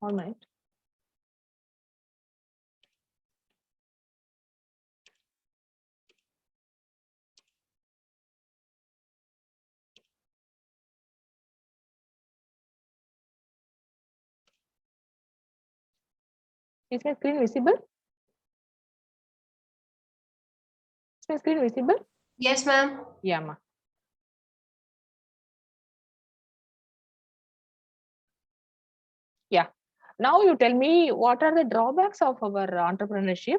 All right. Is my screen visible? Is my screen visible? Yes, ma'am. Yeah, ma. Yeah. Now you tell me, what are the drawbacks of our entrepreneurship?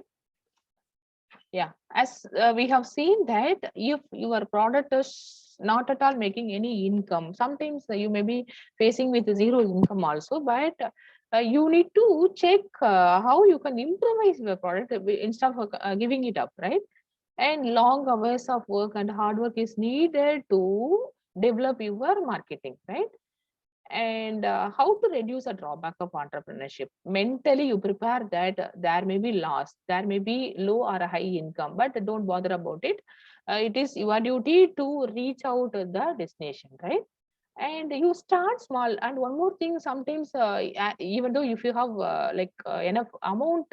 Yeah, as we have seen that if your product is not at all making any income, sometimes you may be facing with zero income also, but you need to check how you can improvise your product instead of giving it up, right? And long hours of work and hard work is needed to develop your marketing, right? And how to reduce a drawback of entrepreneurship. Mentally you prepare that there may be loss, there may be low or a high income, but don't bother about it. It is your duty to reach out to the destination, right? And you start small. And one more thing, sometimes even though if you have enough amount,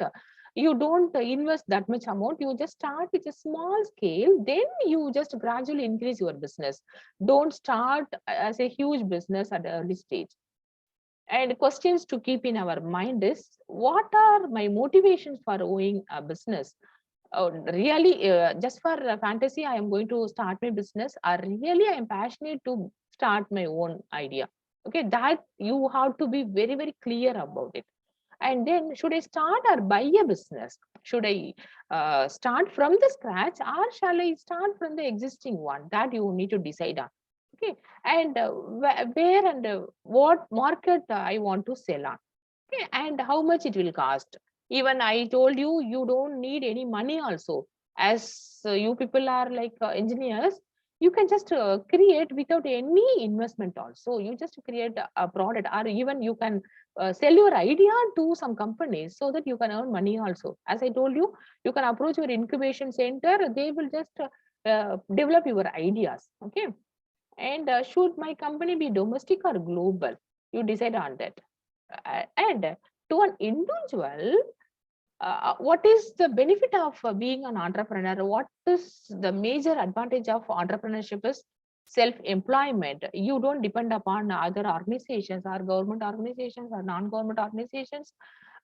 you don't invest that much amount, you just start with a small scale, then you just gradually increase your business. Don't start as a huge business at the early stage. And questions to keep in our mind is, what are my motivations for owning a business? Really, just for fantasy I am going to start my business, or really I am passionate to start my own idea? Okay, that you have to be very, very clear about it. And then, should I start or buy a business? Should I start from the scratch, or shall I start from the existing one? That you need to decide on. Okay, and where and what market I want to sell on. Okay, and how much it will cost. Even I told you, you don't need any money also. As you people are like engineers, you can just create without any investment also. You just create a product, or even you can sell your idea to some companies so that you can earn money also. As I told you, you can approach your incubation center, they will just develop your ideas. Okay, and should my company be domestic or global? You decide on that. And to an individual, what is the benefit of being an entrepreneur? What is the major advantage of entrepreneurship is self-employment. You don't depend upon other organizations or government organizations or non-government organizations.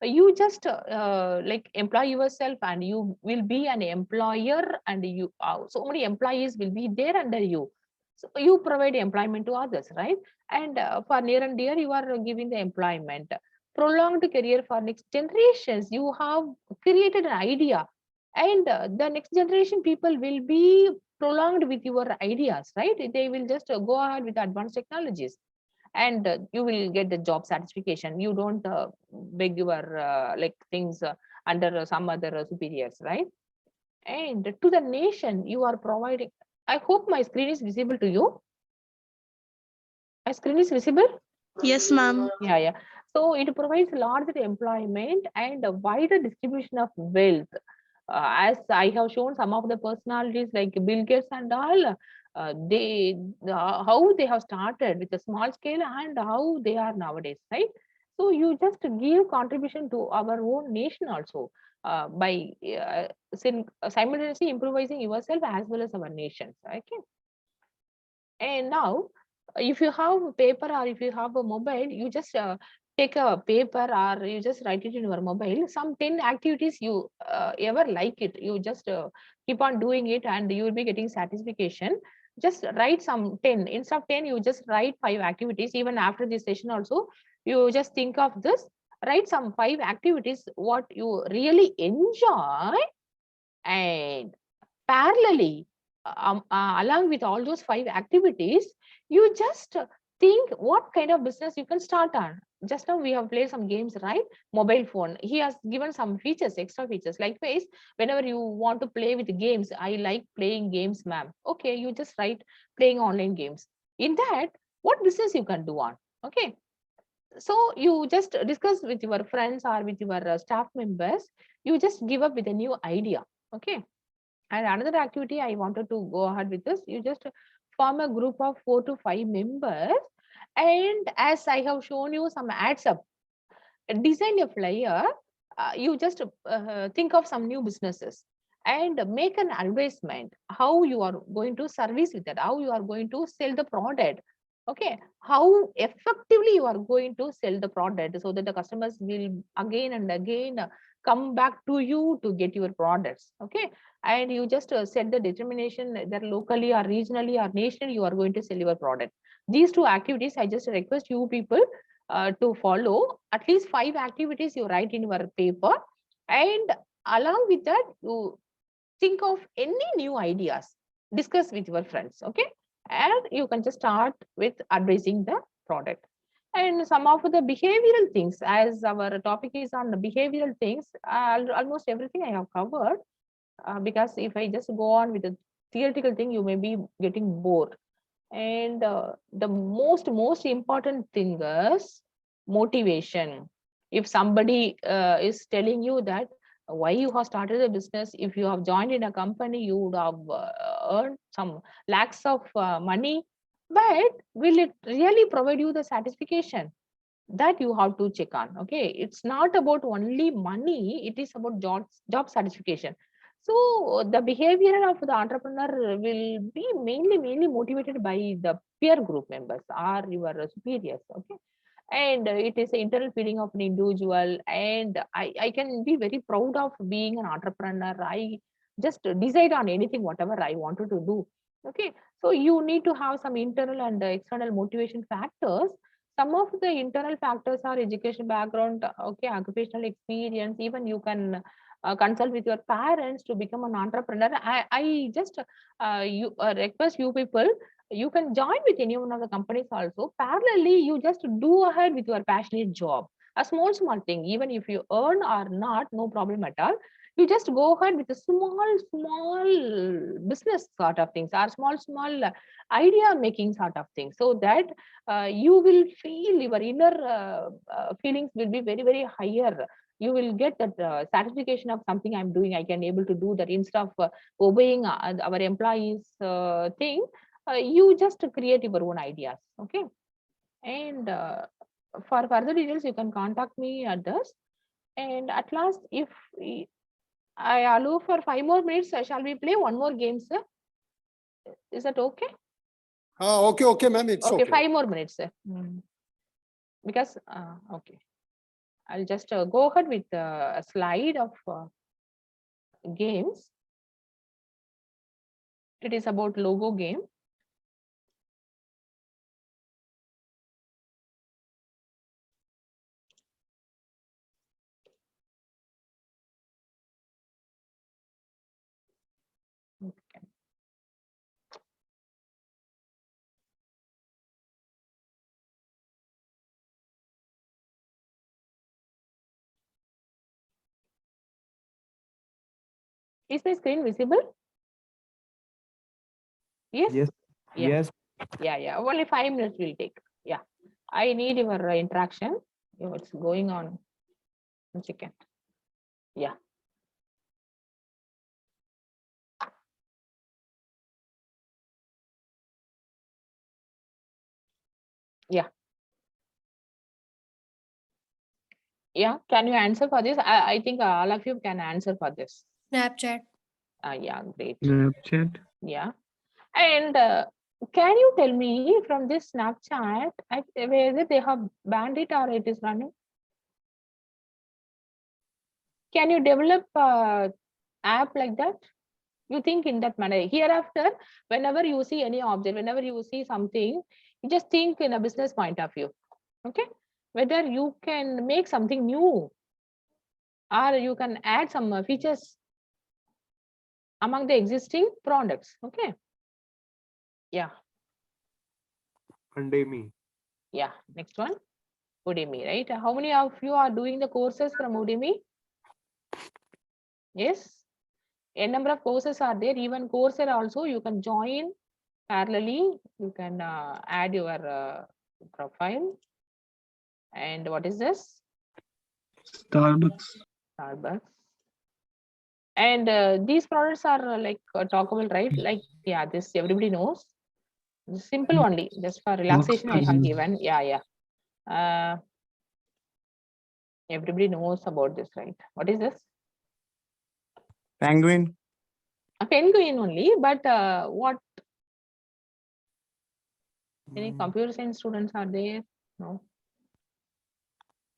You just like employ yourself, and you will be an employer, and you so many employees will be there under you. So you provide employment to others, right? And for near and dear, you are giving the employment. Prolonged career for next generations. You have created an idea, and the next generation people will be prolonged with your ideas, right? They will just go ahead with advanced technologies, and you will get the job satisfaction. You don't beg your like things under some other superiors, right? And to the nation, you are providing. I hope my screen is visible to you. My screen is visible. Yes, ma'am. Yeah. So it provides larger employment and a wider distribution of wealth. As I have shown some of the personalities like Bill Gates and all, how they have started with a small scale and how they are nowadays, right? So you just give contribution to our own nation also by simultaneously improvising yourself as well as our nation. Okay. And now, if you have a paper or if you have a mobile, you just take a paper or you just write it in your mobile. Some 10 activities you ever like it, you just keep on doing it, and you will be getting satisfaction. Just write some 10. Instead of 10, you just write 5 activities. Even after this session also, you just think of this. Write some 5 activities what you really enjoy, and parallelly, along with all those 5 activities, you just think what kind of business you can start on. Just now we have played some games, right? Mobile phone, he has given some features, extra features. Likewise, whenever you want to play with games, I like playing games, ma'am. Okay, you just write playing online games. In that, what business you can do on? Okay, so you just discuss with your friends or with your staff members. You just give up with a new idea. Okay. And another activity I wanted to go ahead with this, you just form a group of 4 to 5 members. And as I have shown you some adds up, design a flyer. You just think of some new businesses and make an advertisement, how you are going to service with that, how you are going to sell the product. Okay, how effectively you are going to sell the product so that the customers will again and again come back to you to get your products. Okay, and you just set the determination that locally or regionally or nationally you are going to sell your product. These two activities I just request you people to follow. At least 5 activities you write in your paper, and along with that you think of any new ideas, discuss with your friends. Okay, and you can just start with advising the product. And some of the behavioral things, as our topic is on the behavioral things, almost everything I have covered, because if I just go on with the theoretical thing, you may be getting bored. And the most important thing is motivation. If somebody is telling you that why you have started a business, if you have joined in a company, you would have earned some lakhs of money, but will it really provide you the satisfaction? That you have to check on. Okay, it's not about only money, it is about job satisfaction. So the behavior of the entrepreneur will be mainly motivated by the peer group members or your superiors. Okay, and it is an internal feeling of an individual, and I can be very proud of being an entrepreneur. I just decide on anything whatever I wanted to do. Okay, so you need to have some internal and external motivation factors. Some of the internal factors are education background, okay, occupational experience. Even you can consult with your parents to become an entrepreneur. I just request you people, you can join with any one of the companies also. Parallelly, you just do ahead with your passionate job. A small thing, even if you earn or not, no problem at all. You just go ahead with a small business sort of things, or small idea making sort of things, so that you will feel your inner feelings will be very higher. You will get that satisfaction of something I'm doing, I can able to do that, instead of obeying our employees thing. You just create your own ideas. Okay, and for further details you can contact me at this. And at last, if I allow for 5 more minutes, shall we play one more game, sir? Is that okay? Okay, ma'am. It's Okay, okay. 5 more minutes, sir. Because okay, I'll just go ahead with a slide of games. It is about logo game. Okay. Is my screen visible? Yes. Yes. Yeah. Yes. Yeah. Only 5 minutes will take. Yeah. I need your interaction. What's going on? 1 second. Yeah. Yeah. Yeah. Can you answer for this? I think all of you can answer for this. Snapchat. Yeah, great. Snapchat. Yeah. And can you tell me from this Snapchat, whether they have banned it or it is running? Can you develop app like that? You think in that manner. Hereafter, whenever you see any object, whenever you see something, you just think in a business point of view. Okay, whether you can make something new, or you can add some features among the existing products. Okay, yeah. Udemy. Yeah, next one, Udemy, right? How many of you are doing the courses from Udemy? Yes, a number of courses are there. Even Coursera also you can join parallelly. You can add your profile. And what is this? Starbucks. And these products are like talkable, right? Like, yeah, this everybody knows. Simple only, just for relaxation I have given. Yeah. Everybody knows about this, right? What is this? Penguin. A penguin only, but what? Any Mm, computer science students are there? No.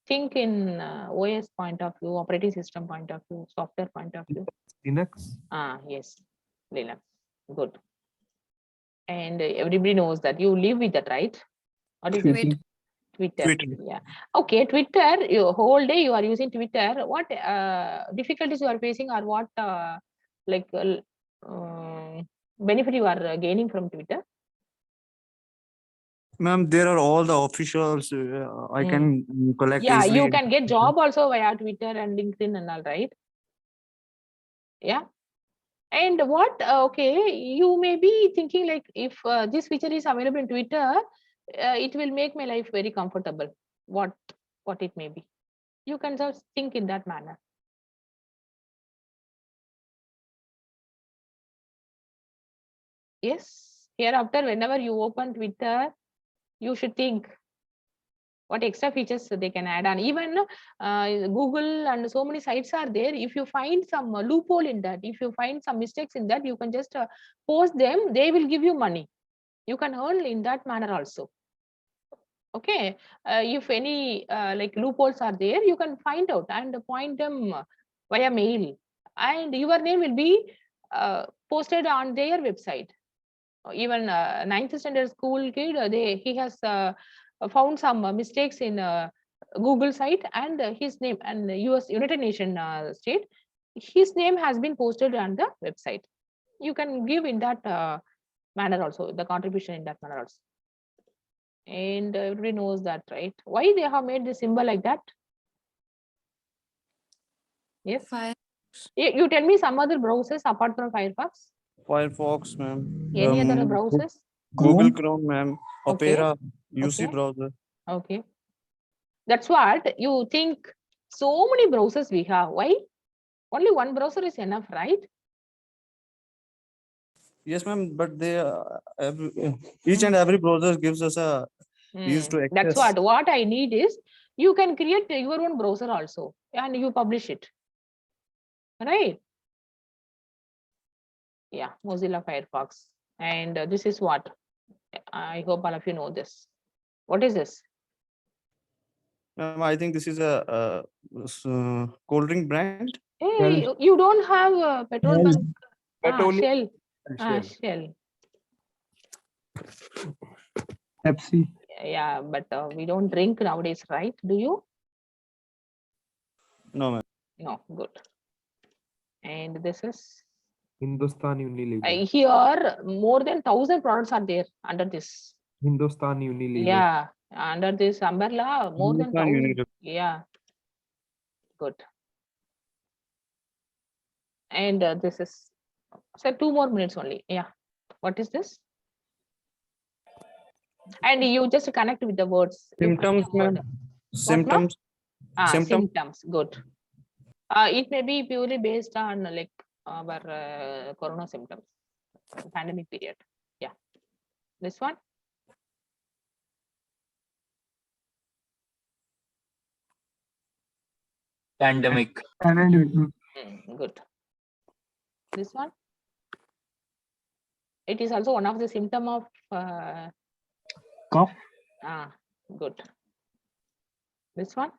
Think in OS point of view, operating system point of view, software point of view. Linux. Yes, Linux. Good. And everybody knows that you live with that, right? What is it? Twitter. Twitter. Yeah. Okay, Twitter. You whole day you are using Twitter. What difficulties you are facing, or what like benefit you are gaining from Twitter? Ma'am, there are all the officials. I can collect Yeah, you easily. can get job also via Twitter and LinkedIn and all, right? Yeah. And what? Okay, you may be thinking like, if this feature is available in Twitter, it will make my life very comfortable. What it may be. You can just think in that manner. Yes. Hereafter, whenever you open Twitter, you should think what extra features they can add on. Even Google and so many sites are there. If you find some loophole in that, if you find some mistakes in that, you can just post them. They will give you money. You can earn in that manner also. Okay. If any like loopholes are there, you can find out and point them via mail, and your name will be posted on their website. Even 9th standard school kid, he has found some mistakes in Google site, and his name, and US United Nation state, his name has been posted on the website. You can give in that manner also, the contribution in that manner also. And everybody knows that, right? Why they have made the symbol like that? Yes. You tell me some other browsers apart from Firefox. Firefox, ma'am. Any other browsers? Google Chrome, ma'am. Okay. Opera, UC Okay. browser. Okay. That's what you think. So many browsers we have. Why? Only one browser is enough, right? Yes, ma'am. But each and every browser gives us a ease to That's access. what I need is, you can create your own browser also and you publish it. Right? Yeah, Mozilla Firefox. And this is what? I hope all of you know this. What is this? I think this is a cold drink brand. Hey, you don't have a petrol bunk. Petroleum. Shell. Shell. Shell. Pepsi. Yeah, but we don't drink nowadays, right? Do you? No, ma'am. No, good. And this is Hindustan Unilever. here more than 1,000 products are there under this. Hindustan Unilever. Yeah, under this umbrella, more than Hindustan 1,000. Unilever. Yeah, good. And this is, so 2 more minutes only. Yeah, what is this? And you just connect with the words. You find Symptoms, a word. ma'am. Symptoms. Symptoms. Good. It may be purely based on like our corona symptoms, pandemic period. Yeah. This one. Pandemic. Good. This one. It is also one of the symptom of Cough. Good. This one.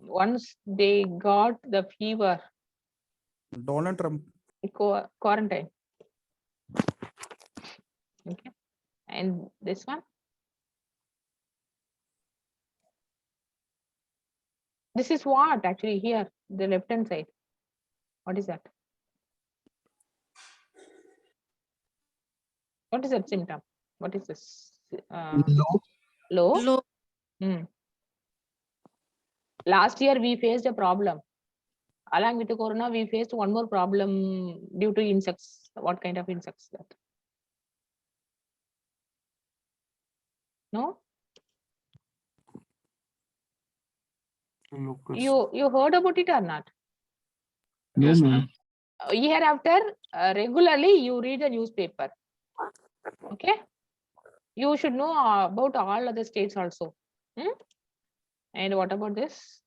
Once they got the fever, Donald Trump. quarantine. Okay. And this one. This is what actually here, the left hand side. What is that? What is that symptom? What is this? Low. Low. Last year we faced a problem. Along with the corona, we faced one more problem due to insects. What kind of insects that? No? Locust. You heard about it or not? Yes, ma'am. Hereafter, regularly you read the newspaper. Okay. You should know about all other states also. And what about this?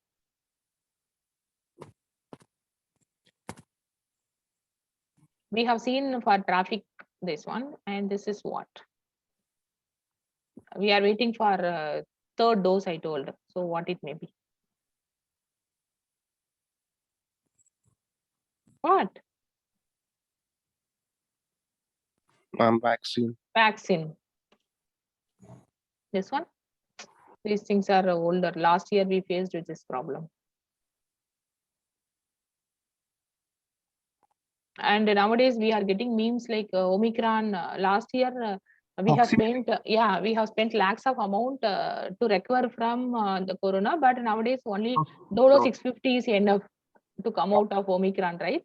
We have seen for traffic this one, and this is what? We are waiting for third dose, I told. So what it may be? What? Vaccine. Vaccine. This one? These things are older. Last year we faced with this problem. And nowadays we are getting memes like Omicron. Last year we have spent, we have spent lakhs of amount to recover from the corona, but nowadays only Dolo 650 is enough to come out of Omicron, right?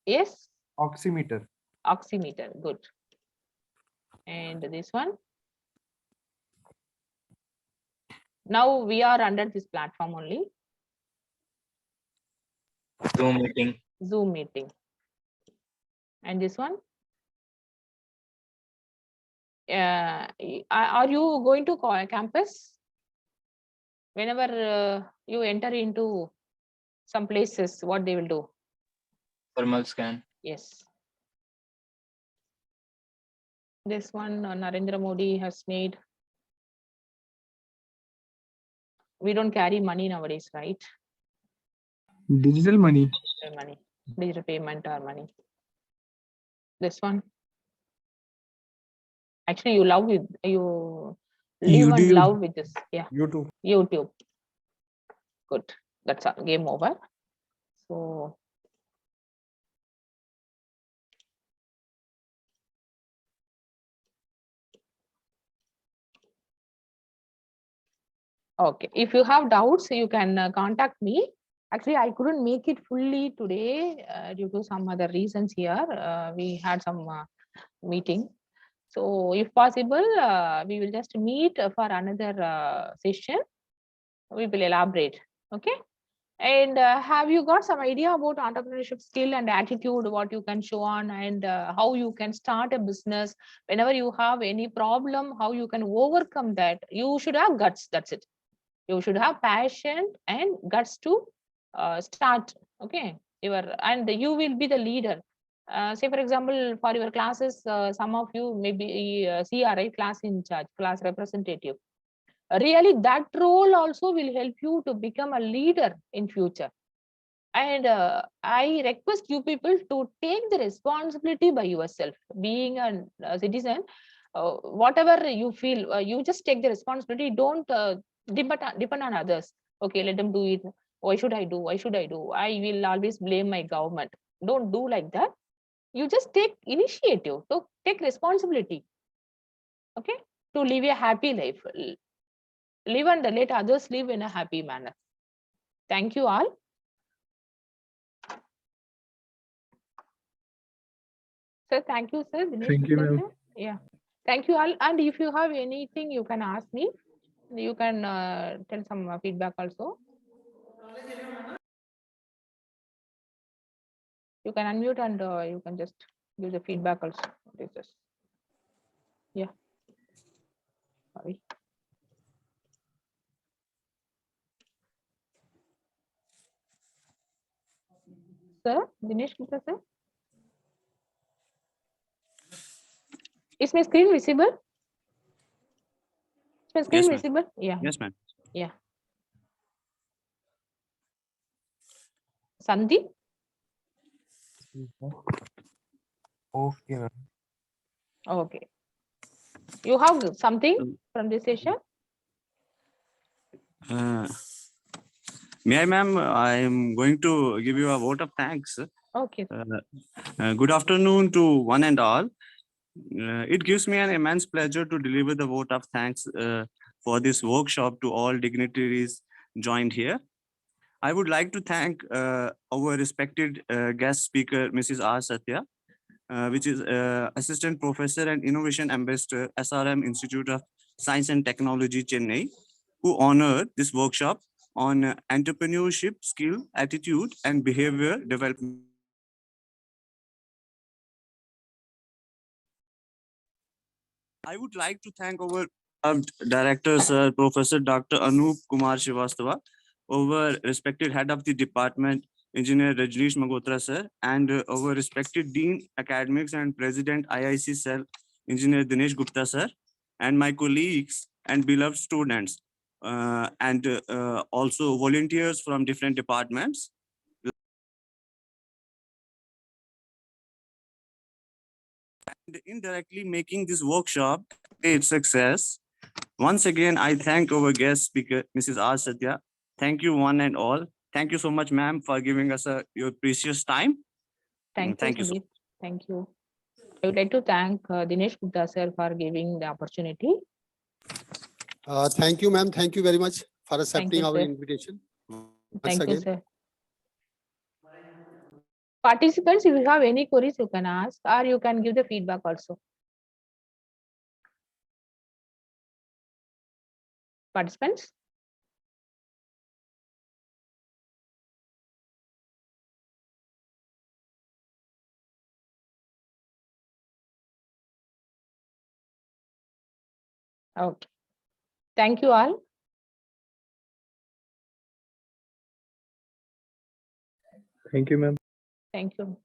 Yes, Oximeter. oximeter, good. And this one? Now we are under this platform only. Zoom meeting. Zoom meeting. And this one? Are you going to campus? Whenever you enter into some places, what they will do? Thermal scan. Yes. This one Narendra Modi has made. We don't carry money nowadays, right? Digital money. Digital money, digital payment or money. This one. Actually, you love it. You live and YouTube. love with this. Yeah. YouTube. YouTube. Good. That's a game over. So okay, if you have doubts, you can contact me. Actually, I couldn't make it fully today due to some other reasons here. We had some meeting. So if possible, we will just meet for another session. We will elaborate. Okay. And have you got some idea about entrepreneurship skill and attitude, what you can show on, and how you can start a business? Whenever you have any problem, how you can overcome that? You should have guts. That's it. You should have passion and guts to start. Okay. And you will be the leader. Say, for example, for your classes, some of you may be CRI, class in charge, class representative. Really, that role also will help you to become a leader in future. And I request you people to take the responsibility by yourself. Being a citizen, whatever you feel, you just take the responsibility. Don't depend on others. Okay, let them do it. Why should I do? Why should I do? I will always blame my government. Don't do like that. You just take initiative to take responsibility. Okay, to live a happy life. Live and let others live in a happy manner. Thank you all. Sir, thank you, sir. Thank you, ma'am. Yeah. Thank you all. And if you have anything, you can ask me. You can tell some feedback also. You can unmute and you can just give the feedback also. What is this? Yeah. Sorry. Sir, Dinesh Gupta, sir. Is my screen visible? Is my screen Yes, ma'am. visible? Yeah. Yes, ma'am. Yeah. Sandeep? Okay, ma'am. Okay. You have something from this session? May I, ma'am? I am going to give you a vote of thanks. Okay. Good afternoon to one and all. It gives me an immense pleasure to deliver the vote of thanks for this workshop to all dignitaries joined here. I would like to thank our respected guest speaker, Mrs. R. Sathya, which is Assistant Professor and Innovation Ambassador, SRM Institute of Science and Technology, Chennai, who honored this workshop on entrepreneurship, skill, attitude, and behavior development. I would like to thank our director, sir, Professor Dr. Anup Kumar Srivastava, our respected head of the department, Engineer Rajneesh Magotra, sir, and our respected Dean Academics and President IIC, sir, Engineer Dinesh Gupta, sir, and my colleagues and beloved students, and also volunteers from different departments. And indirectly making this workshop a success. Once again, I thank our guest speaker, Mrs. R. Sathya. Thank you one and all. Thank you so much, ma'am, for giving us your precious time. Thank Thank you, you so Sandeep. Thank you. I would like to thank Dinesh Gupta sir for giving the opportunity. Thank you, ma'am. Thank you very much for Thank accepting you, our sir. invitation. Once Thank you, again. sir. Participants, if you have any queries, you can ask or you can give the feedback also. Participants? Okay. Thank you all. Thank you, ma'am. Thank you.